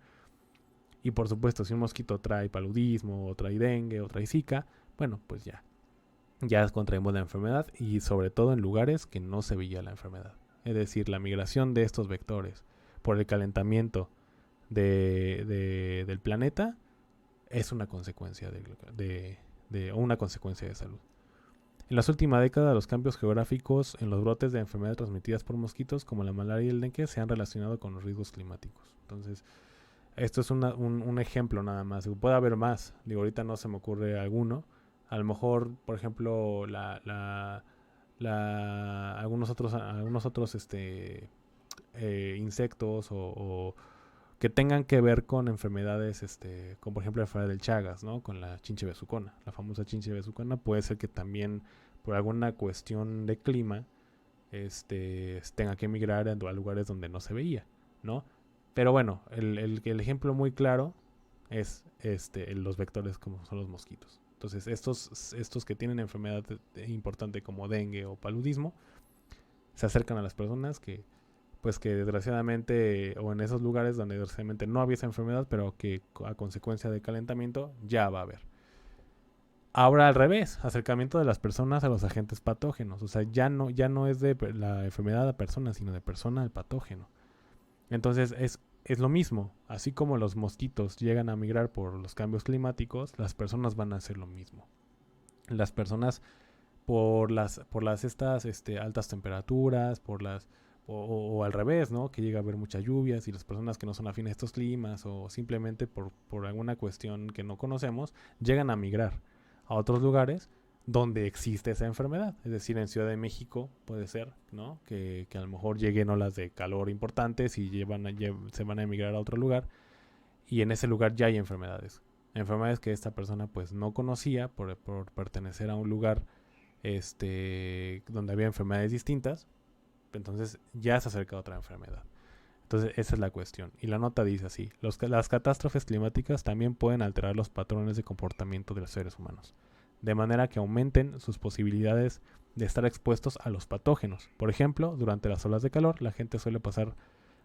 Y por supuesto, si un mosquito trae paludismo, o trae dengue, o trae Zika, bueno, pues ya contraemos la enfermedad, y sobre todo en lugares que no se veía la enfermedad. Es decir, la migración de estos vectores por el calentamiento del planeta es una consecuencia una consecuencia de salud. En las últimas décadas, los cambios geográficos en los brotes de enfermedades transmitidas por mosquitos, como la malaria y el dengue, se han relacionado con los riesgos climáticos. Entonces, esto es un ejemplo nada más. Puede haber más. Ahorita no se me ocurre alguno. A lo mejor, por ejemplo, algunos otros insectos o que tengan que ver con enfermedades, como por ejemplo la enfermedad del Chagas, ¿no? Con la chinche besucona, la famosa chinche besucona. Puede ser que también por alguna cuestión de clima tenga que emigrar a lugares donde no se veía, ¿no? Pero bueno, el ejemplo muy claro es los vectores como son los mosquitos. Entonces, estos que tienen enfermedad importante como dengue o paludismo se acercan a las personas que desgraciadamente, o en esos lugares donde desgraciadamente no había esa enfermedad, pero que a consecuencia de calentamiento ya va a haber. Ahora al revés, acercamiento de las personas a los agentes patógenos. O sea, ya no es de la enfermedad a persona, sino de persona al patógeno. Entonces es lo mismo. Así como los mosquitos llegan a migrar por los cambios climáticos, las personas van a hacer lo mismo. Las personas por las estas altas temperaturas, por o al revés, ¿no? Que llega a haber muchas lluvias y las personas que no son afines a estos climas o simplemente por alguna cuestión que no conocemos, llegan a migrar a otros lugares donde existe esa enfermedad. Es decir, en Ciudad de México puede ser, ¿no? Que a lo mejor lleguen olas de calor importantes y se van a emigrar a otro lugar y en ese lugar ya hay enfermedades. Enfermedades que esta persona pues no conocía por pertenecer a un lugar donde había enfermedades distintas. Entonces ya se acerca otra enfermedad. Entonces esa es la cuestión. Y la nota dice así: las catástrofes climáticas también pueden alterar los patrones de comportamiento de los seres humanos, de manera que aumenten sus posibilidades de estar expuestos a los patógenos. Por ejemplo, durante las olas de calor, la gente suele pasar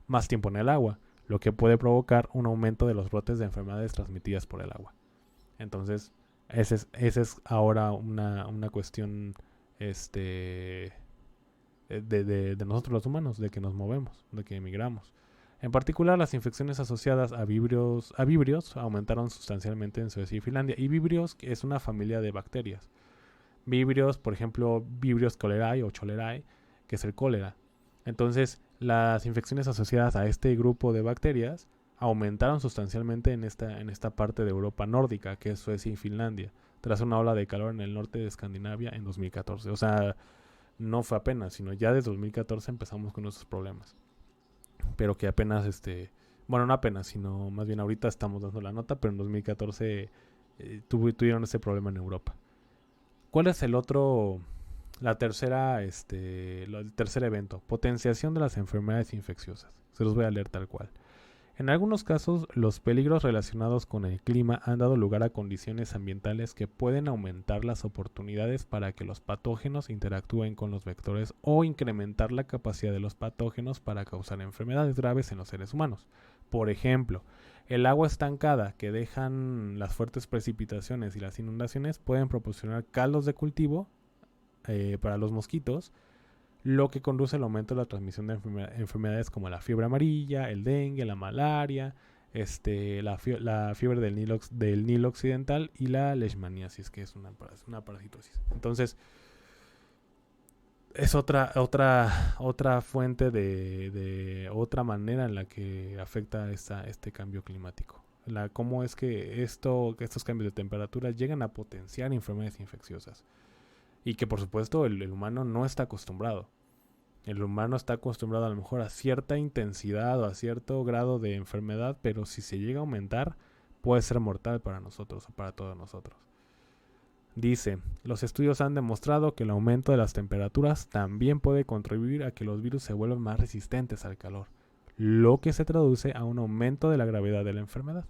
más tiempo en el agua, lo que puede provocar un aumento de los brotes de enfermedades transmitidas por el agua. Entonces, esa es ahora una cuestión de nosotros los humanos, de que nos movemos, de que emigramos. En particular, las infecciones asociadas a vibrios aumentaron sustancialmente en Suecia y Finlandia. Y vibrios es una familia de bacterias. Vibrios, por ejemplo, Vibrios cholerae o cholerae, que es el cólera. Entonces, las infecciones asociadas a este grupo de bacterias aumentaron sustancialmente en esta parte de Europa nórdica, que es Suecia y Finlandia, tras una ola de calor en el norte de Escandinavia en 2014. O sea, no fue apenas, sino ya desde 2014 empezamos con esos problemas. Pero que apenas, bueno, no apenas, sino más bien ahorita estamos dando la nota, pero en 2014 tuvieron ese problema en Europa. ¿Cuál es el tercer evento? Potenciación de las enfermedades infecciosas. Se los voy a leer tal cual. En algunos casos, los peligros relacionados con el clima han dado lugar a condiciones ambientales que pueden aumentar las oportunidades para que los patógenos interactúen con los vectores o incrementar la capacidad de los patógenos para causar enfermedades graves en los seres humanos. Por ejemplo, el agua estancada que dejan las fuertes precipitaciones y las inundaciones pueden proporcionar caldos de cultivo para los mosquitos, lo que conduce al aumento de la transmisión de enfermedades como la fiebre amarilla, el dengue, la malaria, la fiebre del Nilo occidental y la leishmaniasis, que es una parasitosis. Entonces, es otra fuente de otra manera en la que afecta este cambio climático. Cómo es que estos cambios de temperatura llegan a potenciar enfermedades infecciosas. Y que por supuesto el humano no está acostumbrado. El humano está acostumbrado a lo mejor a cierta intensidad o a cierto grado de enfermedad, pero si se llega a aumentar, puede ser mortal para nosotros o para todos nosotros. Dice, los estudios han demostrado que el aumento de las temperaturas también puede contribuir a que los virus se vuelvan más resistentes al calor, lo que se traduce a un aumento de la gravedad de la enfermedad,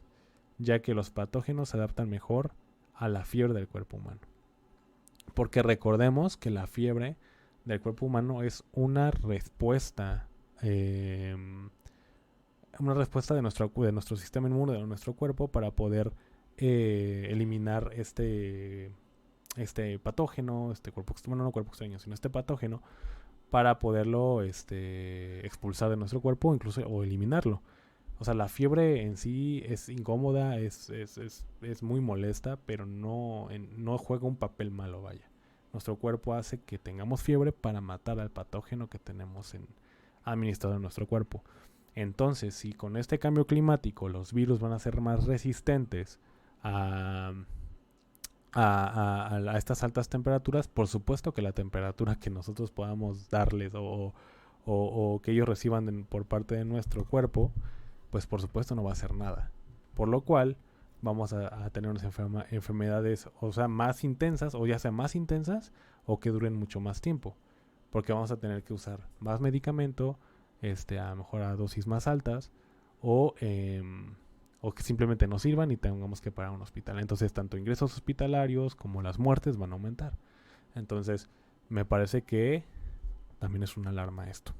ya que los patógenos se adaptan mejor a la fiebre del cuerpo humano. Porque recordemos que la fiebre del cuerpo humano es una respuesta de nuestro sistema inmune, de nuestro cuerpo, para poder eliminar este patógeno, cuerpo extraño, sino este patógeno, para poderlo expulsar de nuestro cuerpo o eliminarlo. O sea, la fiebre en sí es incómoda, es muy molesta, pero no juega un papel malo, vaya. Nuestro cuerpo hace que tengamos fiebre para matar al patógeno que tenemos administrado en nuestro cuerpo. Entonces, si con este cambio climático los virus van a ser más resistentes a estas altas temperaturas, por supuesto que la temperatura que nosotros podamos darles o que ellos reciban por parte de nuestro cuerpo, pues por supuesto no va a hacer nada. Por lo cual vamos a tener unas enfermedades, o sea, más intensas, o ya sea más intensas, o que duren mucho más tiempo. Porque vamos a tener que usar más medicamento, a lo mejor a dosis más altas, o que simplemente no sirvan y tengamos que parar a un hospital. Entonces, tanto ingresos hospitalarios como las muertes van a aumentar. Entonces, me parece que también es una alarma esto.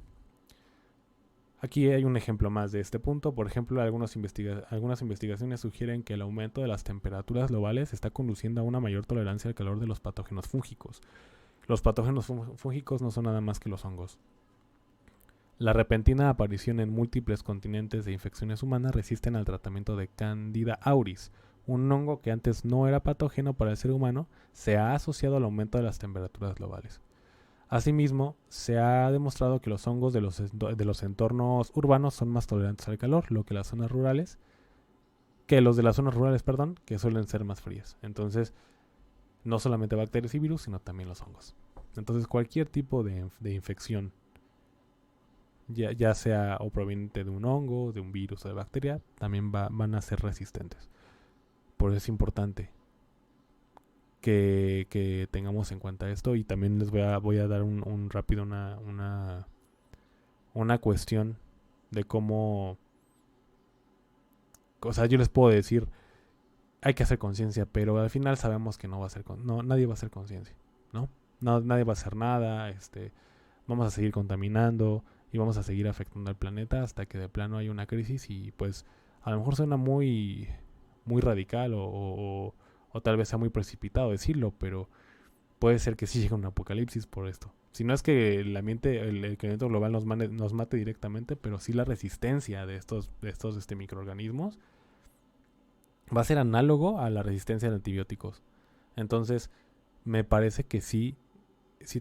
Aquí hay un ejemplo más de este punto. Por ejemplo, algunas investigaciones sugieren que el aumento de las temperaturas globales está conduciendo a una mayor tolerancia al calor de los patógenos fúngicos. Los patógenos fúngicos no son nada más que los hongos. La repentina aparición en múltiples continentes de infecciones humanas resisten al tratamiento de Candida auris, un hongo que antes no era patógeno para el ser humano, se ha asociado al aumento de las temperaturas globales. Asimismo, se ha demostrado que los hongos de los entornos urbanos son más tolerantes al calor, lo que las zonas rurales, que los de las zonas rurales, perdón, que suelen ser más frías. Entonces, no solamente bacterias y virus, sino también los hongos. Entonces, cualquier tipo de infección, ya sea o proveniente de un hongo, de un virus o de bacteria, también van a ser resistentes. Por eso es importante que tengamos en cuenta esto. Y también les voy a dar un rápido una cuestión de cómo... O sea, yo les puedo decir, hay que hacer conciencia, pero al final sabemos que no va a ser... No, nadie va a hacer conciencia, ¿no? No, nadie va a hacer nada, vamos a seguir contaminando y vamos a seguir afectando al planeta hasta que de plano haya una crisis. Y pues a lo mejor suena muy radical o tal vez sea muy precipitado decirlo, pero puede ser que sí llegue un apocalipsis por esto. Si no es que el ambiente, el calentamiento global nos mate directamente, pero sí la resistencia de estos microorganismos va a ser análogo a la resistencia de antibióticos. Entonces, me parece que sí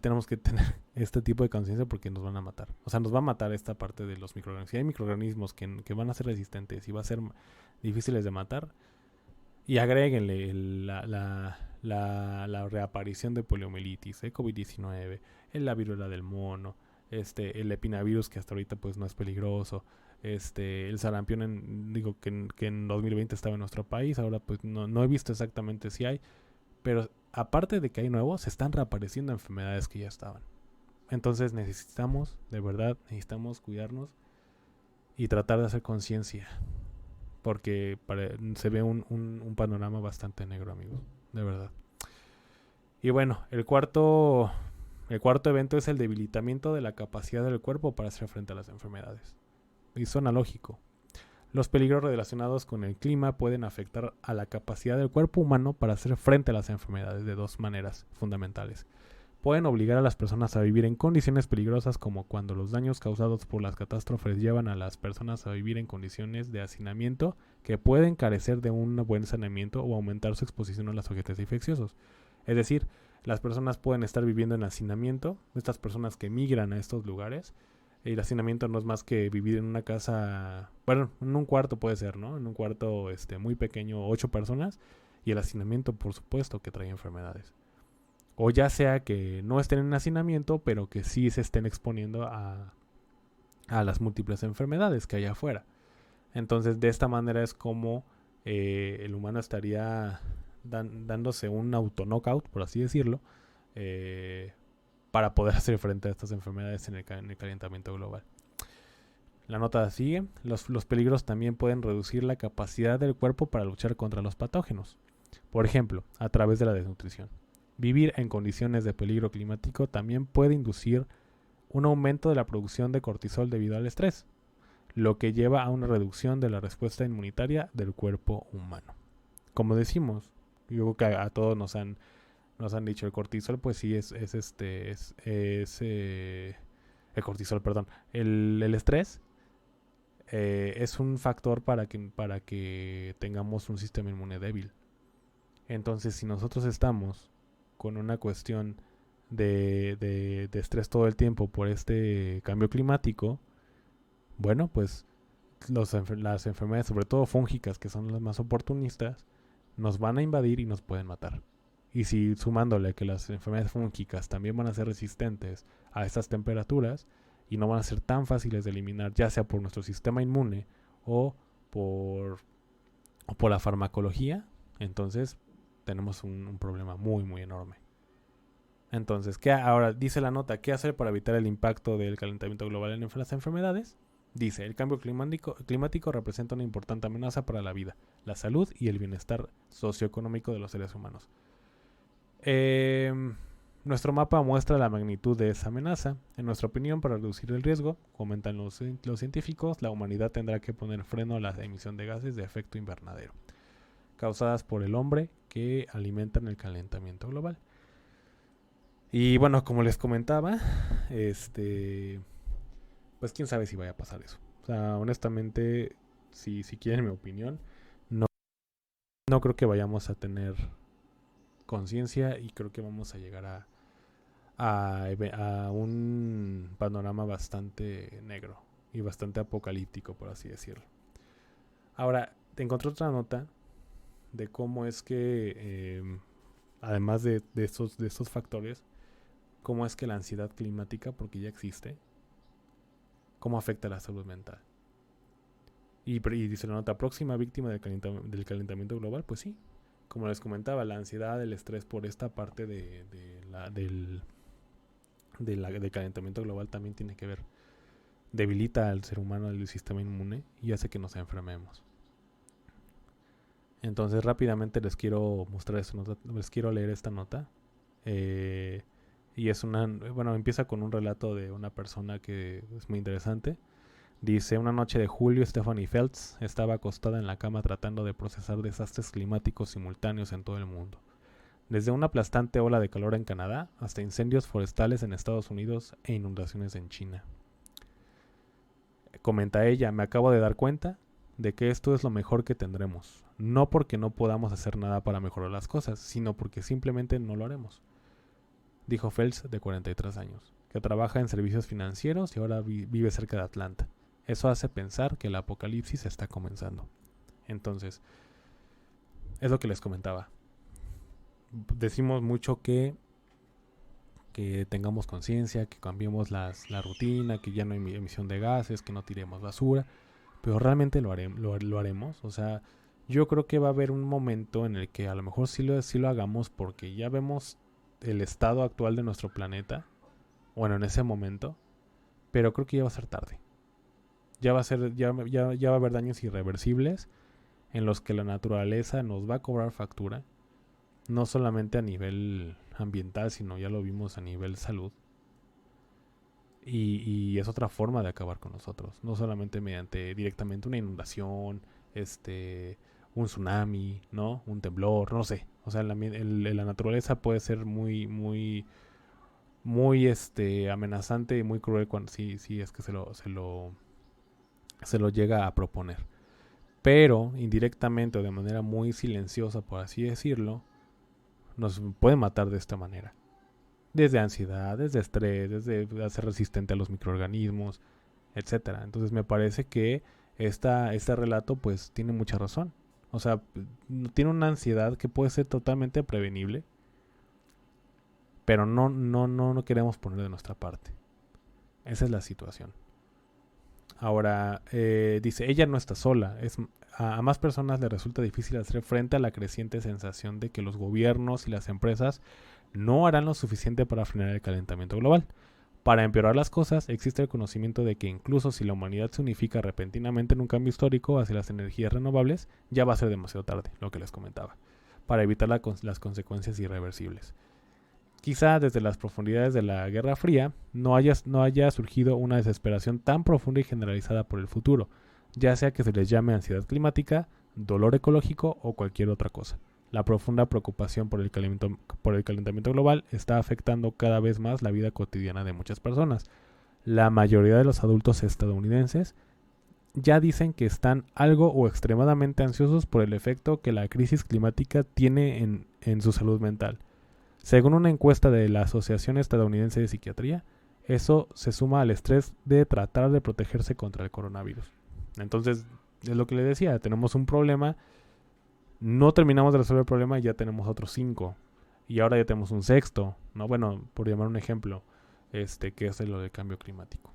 tenemos que tener este tipo de conciencia porque nos van a matar. O sea, nos va a matar esta parte de los microorganismos. Si hay microorganismos que van a ser resistentes y va a ser difíciles de matar, y agréguenle la reaparición de poliomielitis, COVID-19, la viruela del mono, el epinavirus que hasta ahorita pues no es peligroso, el sarampión, que en 2020 estaba en nuestro país, ahora pues no he visto exactamente si hay, pero aparte de que hay nuevos, se están reapareciendo enfermedades que ya estaban. Entonces de verdad, necesitamos cuidarnos y tratar de hacer conciencia. Porque se ve un panorama bastante negro, amigos. De verdad. Y bueno, el cuarto evento es el debilitamiento de la capacidad del cuerpo para hacer frente a las enfermedades. Y suena lógico. Los peligros relacionados con el clima pueden afectar a la capacidad del cuerpo humano para hacer frente a las enfermedades de dos maneras fundamentales. Pueden obligar a las personas a vivir en condiciones peligrosas, como cuando los daños causados por las catástrofes llevan a las personas a vivir en condiciones de hacinamiento que pueden carecer de un buen saneamiento o aumentar su exposición a los agentes infecciosos. Es decir, las personas pueden estar viviendo en hacinamiento, estas personas que migran a estos lugares. El hacinamiento no es más que vivir en una casa, bueno, en un cuarto puede ser, ¿no? En un cuarto muy pequeño, 8 personas, y el hacinamiento, por supuesto, que trae enfermedades. O ya sea que no estén en hacinamiento, pero que sí se estén exponiendo a las múltiples enfermedades que hay afuera. Entonces, de esta manera es como el humano estaría dándose un auto-knockout, por así decirlo, para poder hacer frente a estas enfermedades en el calentamiento global. La nota sigue. Los peligros también pueden reducir la capacidad del cuerpo para luchar contra los patógenos. Por ejemplo, a través de la desnutrición. Vivir en condiciones de peligro climático también puede inducir un aumento de la producción de cortisol debido al estrés, lo que lleva a una reducción de la respuesta inmunitaria del cuerpo humano. Como decimos, yo creo que a todos nos han dicho el cortisol, pues sí el cortisol, perdón, el estrés es un factor para que tengamos un sistema inmune débil. Entonces, si nosotros estamos con una cuestión de estrés todo el tiempo por este cambio climático, bueno, pues las enfermedades, sobre todo fúngicas, que son las más oportunistas, nos van a invadir y nos pueden matar. Y si sumándole que las enfermedades fúngicas también van a ser resistentes a estas temperaturas y no van a ser tan fáciles de eliminar, ya sea por nuestro sistema inmune o por la farmacología, entonces tenemos un problema muy enorme. Entonces, ahora dice la nota, ¿qué hacer para evitar el impacto del calentamiento global en las enfermedades? Dice, el cambio climático representa una importante amenaza para la vida, la salud y el bienestar socioeconómico de los seres humanos. Nuestro mapa muestra la magnitud de esa amenaza. En nuestra opinión, para reducir el riesgo, comentan los científicos, la humanidad tendrá que poner freno a la emisión de gases de efecto invernadero, causadas por el hombre, que alimentan el calentamiento global. Y bueno, como les comentaba, pues quién sabe si vaya a pasar eso. O sea, honestamente, si quieren mi opinión, no creo que vayamos a tener conciencia y creo que vamos a llegar a un panorama bastante negro y bastante apocalíptico, por así decirlo. Ahora, te encontré otra nota de cómo es que, además de estos factores, cómo es que la ansiedad climática, porque ya existe, cómo afecta a la salud mental. Y dice la nota, próxima víctima del calentamiento global, pues sí. Como les comentaba, la ansiedad, el estrés por esta parte del calentamiento global también tiene que ver. Debilita al ser humano, el sistema inmune, y hace que nos enfermemos. Entonces rápidamente les quiero mostrar esta nota, les quiero leer esta nota. Y es empieza con un relato de una persona que es muy interesante. Dice, una noche de julio, Stephanie Feltz estaba acostada en la cama tratando de procesar desastres climáticos simultáneos en todo el mundo. Desde una aplastante ola de calor en Canadá hasta incendios forestales en Estados Unidos e inundaciones en China. Comenta ella, me acabo de dar cuenta de que esto es lo mejor que tendremos. No porque no podamos hacer nada para mejorar las cosas, sino porque simplemente no lo haremos. Dijo Feltz, de 43 años, que trabaja en servicios financieros y ahora vive cerca de Atlanta. Eso hace pensar que el apocalipsis está comenzando. Entonces, es lo que les comentaba. Decimos mucho que tengamos conciencia, que cambiemos la rutina, que ya no hay emisión de gases, que no tiremos basura, pero realmente lo haremos. O sea, yo creo que va a haber un momento en el que a lo mejor sí lo hagamos porque ya vemos el estado actual de nuestro planeta, bueno, en ese momento, pero creo que ya va a ser tarde. Ya va a haber daños irreversibles en los que la naturaleza nos va a cobrar factura, no solamente a nivel ambiental, sino ya lo vimos a nivel salud. Y es otra forma de acabar con nosotros, no solamente mediante directamente una inundación, un tsunami, ¿no? Un temblor, no sé. O sea, la naturaleza puede ser muy, muy, muy amenazante y muy cruel cuando si es que se lo llega a proponer. Pero indirectamente o de manera muy silenciosa, por así decirlo, nos puede matar de esta manera. Desde ansiedad, desde estrés, desde hacer resistente a los microorganismos, etcétera. Entonces me parece que este relato pues tiene mucha razón. O sea, tiene una ansiedad que puede ser totalmente prevenible, pero no queremos poner de nuestra parte. Esa es la situación. Ahora, dice, ella no está sola. A más personas le resulta difícil hacer frente a la creciente sensación de que los gobiernos y las empresas no harán lo suficiente para frenar el calentamiento global. Para empeorar las cosas, existe el conocimiento de que incluso si la humanidad se unifica repentinamente en un cambio histórico hacia las energías renovables, ya va a ser demasiado tarde, lo que les comentaba, para evitar las consecuencias irreversibles. Quizá desde las profundidades de la Guerra Fría no haya surgido una desesperación tan profunda y generalizada por el futuro, ya sea que se les llame ansiedad climática, dolor ecológico o cualquier otra cosa. La profunda preocupación por el calentamiento global está afectando cada vez más la vida cotidiana de muchas personas. La mayoría de los adultos estadounidenses ya dicen que están algo o extremadamente ansiosos por el efecto que la crisis climática tiene en su salud mental. Según una encuesta de la Asociación Estadounidense de Psiquiatría, eso se suma al estrés de tratar de protegerse contra el coronavirus. Entonces, es lo que les decía, tenemos un problema, no terminamos de resolver el problema y ya tenemos otros 5. Y ahora ya tenemos un sexto, ¿no? Bueno, por llamar un ejemplo, que es lo del cambio climático.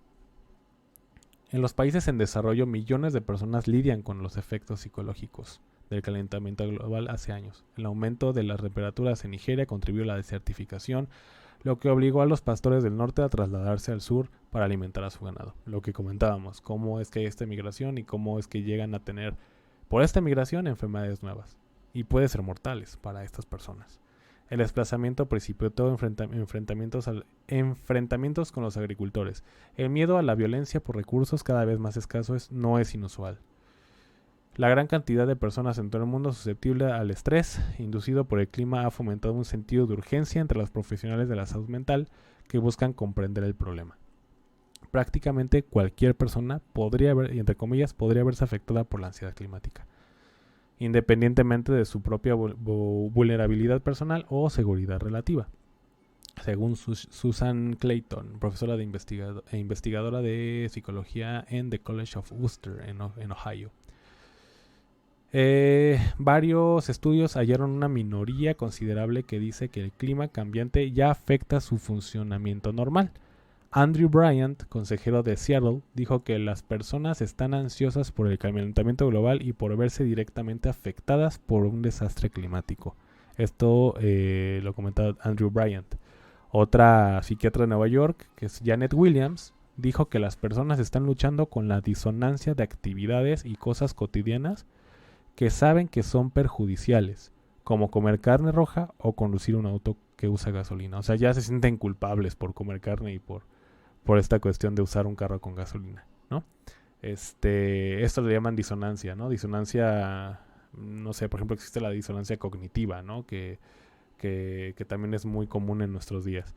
En los países en desarrollo, millones de personas lidian con los efectos psicológicos del calentamiento global hace años. El aumento de las temperaturas en Nigeria contribuyó a la desertificación, lo que obligó a los pastores del norte a trasladarse al sur para alimentar a su ganado. Lo que comentábamos, cómo es que hay esta migración y cómo es que llegan a tener por esta migración enfermedades nuevas y puede ser mortales para estas personas. El desplazamiento precipitó enfrentamientos con los agricultores. El miedo a la violencia por recursos cada vez más escasos no es inusual. La gran cantidad de personas en todo el mundo susceptible al estrés inducido por el clima ha fomentado un sentido de urgencia entre los profesionales de la salud mental que buscan comprender el problema. Prácticamente cualquier persona podría verse afectada por la ansiedad climática, independientemente de su propia vulnerabilidad personal o seguridad relativa. según Susan Clayton, profesora de investigadora de psicología en The College of Wooster en Ohio. Varios estudios hallaron una minoría considerable que dice que el clima cambiante ya afecta su funcionamiento normal. Andrew Bryant, consejero de Seattle, dijo que las personas están ansiosas por el calentamiento global y por verse directamente afectadas por un desastre climático. Esto lo comentó Andrew Bryant. Otra psiquiatra de Nueva York, que es Janet Williams, dijo que las personas están luchando con la disonancia de actividades y cosas cotidianas que saben que son perjudiciales, como comer carne roja o conducir un auto que usa gasolina. O sea, ya se sienten culpables por comer carne y por esta cuestión de usar un carro con gasolina, ¿no? Esto le llaman disonancia, ¿no? Disonancia, no sé, por ejemplo, existe la disonancia cognitiva, ¿no? Que también es muy común en nuestros días.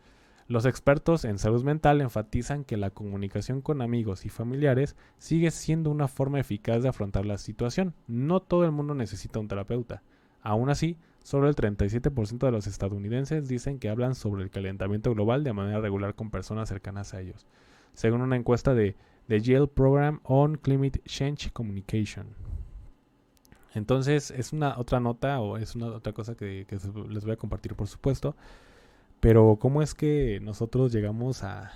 Los expertos en salud mental enfatizan que la comunicación con amigos y familiares sigue siendo una forma eficaz de afrontar la situación. No todo el mundo necesita un terapeuta. Aún así, solo el 37% de los estadounidenses dicen que hablan sobre el calentamiento global de manera regular con personas cercanas a ellos, según una encuesta de Yale Program on Climate Change Communication. Entonces, es una otra nota o es una otra cosa que les voy a compartir, por supuesto. Pero ¿cómo es que nosotros llegamos a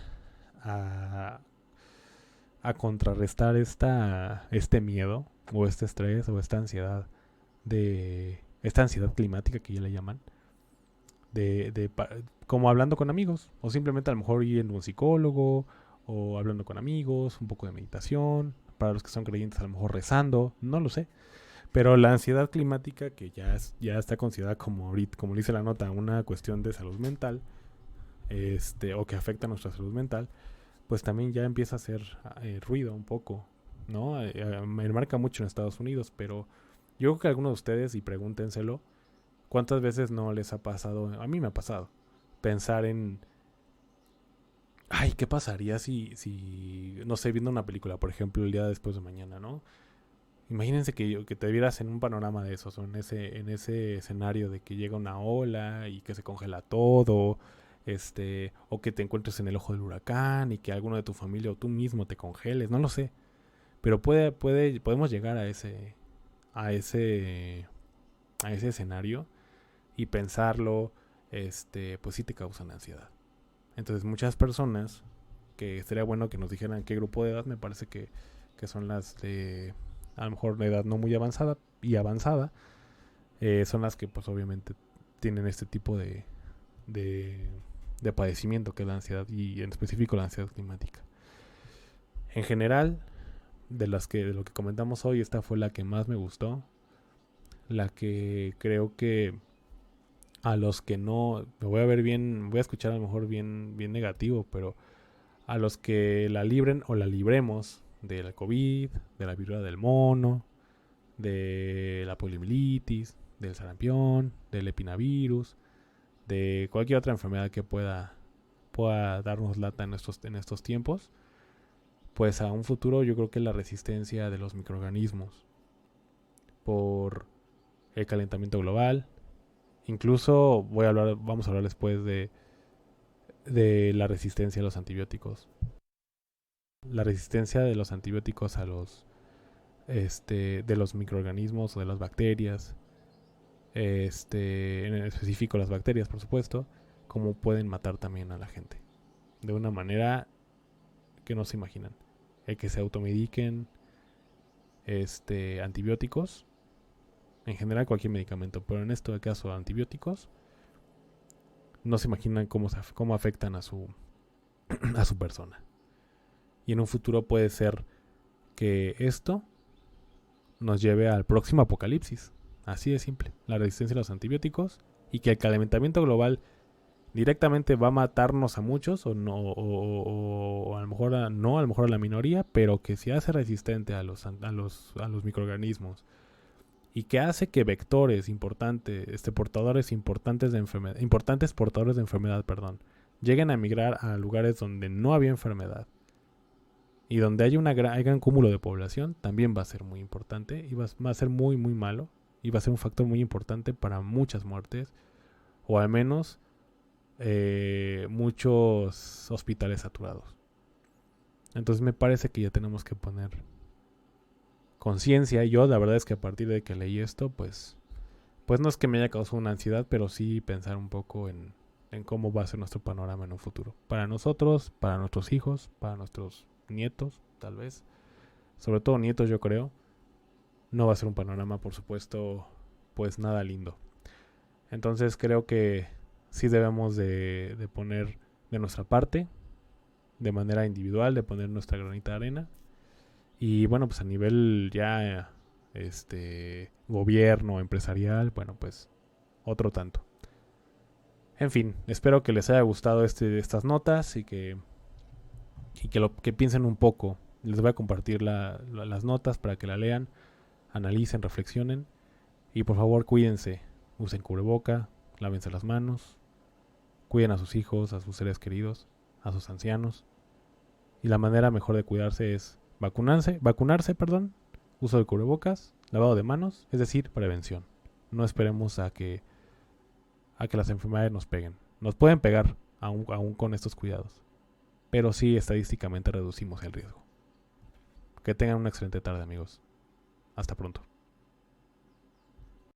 contrarrestar este miedo o este estrés o esta ansiedad climática que ya le llaman? Como hablando con amigos o simplemente a lo mejor yendo a un psicólogo o hablando con amigos, un poco de meditación, para los que son creyentes a lo mejor rezando, no lo sé. Pero la ansiedad climática, que ya está considerada como dice la nota, una cuestión de salud mental, o que afecta a nuestra salud mental, pues también ya empieza a hacer ruido un poco, ¿no? Me marca mucho en Estados Unidos, pero yo creo que algunos de ustedes, y pregúntenselo, ¿cuántas veces no les ha pasado? A mí me ha pasado pensar en, ay, ¿qué pasaría si no sé, viendo una película, por ejemplo, el día después de mañana, ¿no? Imagínense que te vieras en un panorama de esos, o en ese escenario de que llega una ola y que se congela todo, o que te encuentres en el ojo del huracán y que alguno de tu familia o tú mismo te congeles, no lo sé. Pero podemos llegar a ese escenario y pensarlo, pues sí te causan ansiedad. Entonces muchas personas, que sería bueno que nos dijeran qué grupo de edad, me parece que son las de a lo mejor de edad no muy avanzada, son las que pues obviamente tienen este tipo de padecimiento que es la ansiedad, y en específico la ansiedad climática. En general, de lo que comentamos hoy, esta fue la que más me gustó, la que creo que a los que no, me voy a escuchar a lo mejor bien negativo, pero a los que la libren o la libremos de la COVID, de la viruela del mono, de la poliomielitis, del sarampión, del epinavirus, de cualquier otra enfermedad que pueda darnos lata en estos tiempos, pues a un futuro yo creo que la resistencia de los microorganismos por el calentamiento global, incluso vamos a hablar después de la resistencia a los antibióticos. La resistencia de los antibióticos a los de los microorganismos o de las bacterias, en específico las bacterias, por supuesto, como pueden matar también a la gente de una manera que no se imaginan. El que se automediquen antibióticos, en general cualquier medicamento, pero en este caso antibióticos, no se imaginan cómo afectan a su persona. Y en un futuro puede ser que esto nos lleve al próximo apocalipsis. Así de simple. La resistencia a los antibióticos, y que el calentamiento global directamente va a matarnos a muchos, o no, o a lo mejor a la minoría, pero que se hace resistente a los microorganismos, y que hace que vectores importantes, portadores importantes de enfermedad, importantes portadores de enfermedad, lleguen a migrar a lugares donde no había enfermedad y donde hay un gran cúmulo de población, también va a ser muy importante y va a ser muy muy malo, y va a ser un factor muy importante para muchas muertes, o al menos muchos hospitales saturados. Entonces me parece que ya tenemos que poner conciencia. Yo la verdad es que a partir de que leí esto, pues no es que me haya causado una ansiedad, pero sí pensar un poco en cómo va a ser nuestro panorama en un futuro. Para nosotros, para nuestros hijos, para nuestros nietos, tal vez. Sobre todo nietos, yo creo. No va a ser un panorama, por supuesto, pues nada lindo. Entonces creo que sí debemos de poner de nuestra parte, de manera individual, de poner nuestra granita de arena. Y bueno, pues a nivel ya gobierno, empresarial, bueno, pues otro tanto. En fin, espero que les haya gustado estas notas y que piensen un poco. Les voy a compartir las notas para que la lean, analicen, reflexionen. Y por favor, cuídense. Usen cubreboca, lávense las manos, cuiden a sus hijos, a sus seres queridos, a sus ancianos. Y la manera mejor de cuidarse es vacunarse, uso de cubrebocas, lavado de manos, es decir, prevención. No esperemos a que las enfermedades nos peguen. Nos pueden pegar aún con estos cuidados, pero sí estadísticamente reducimos el riesgo. Que tengan una excelente tarde, amigos. Hasta pronto.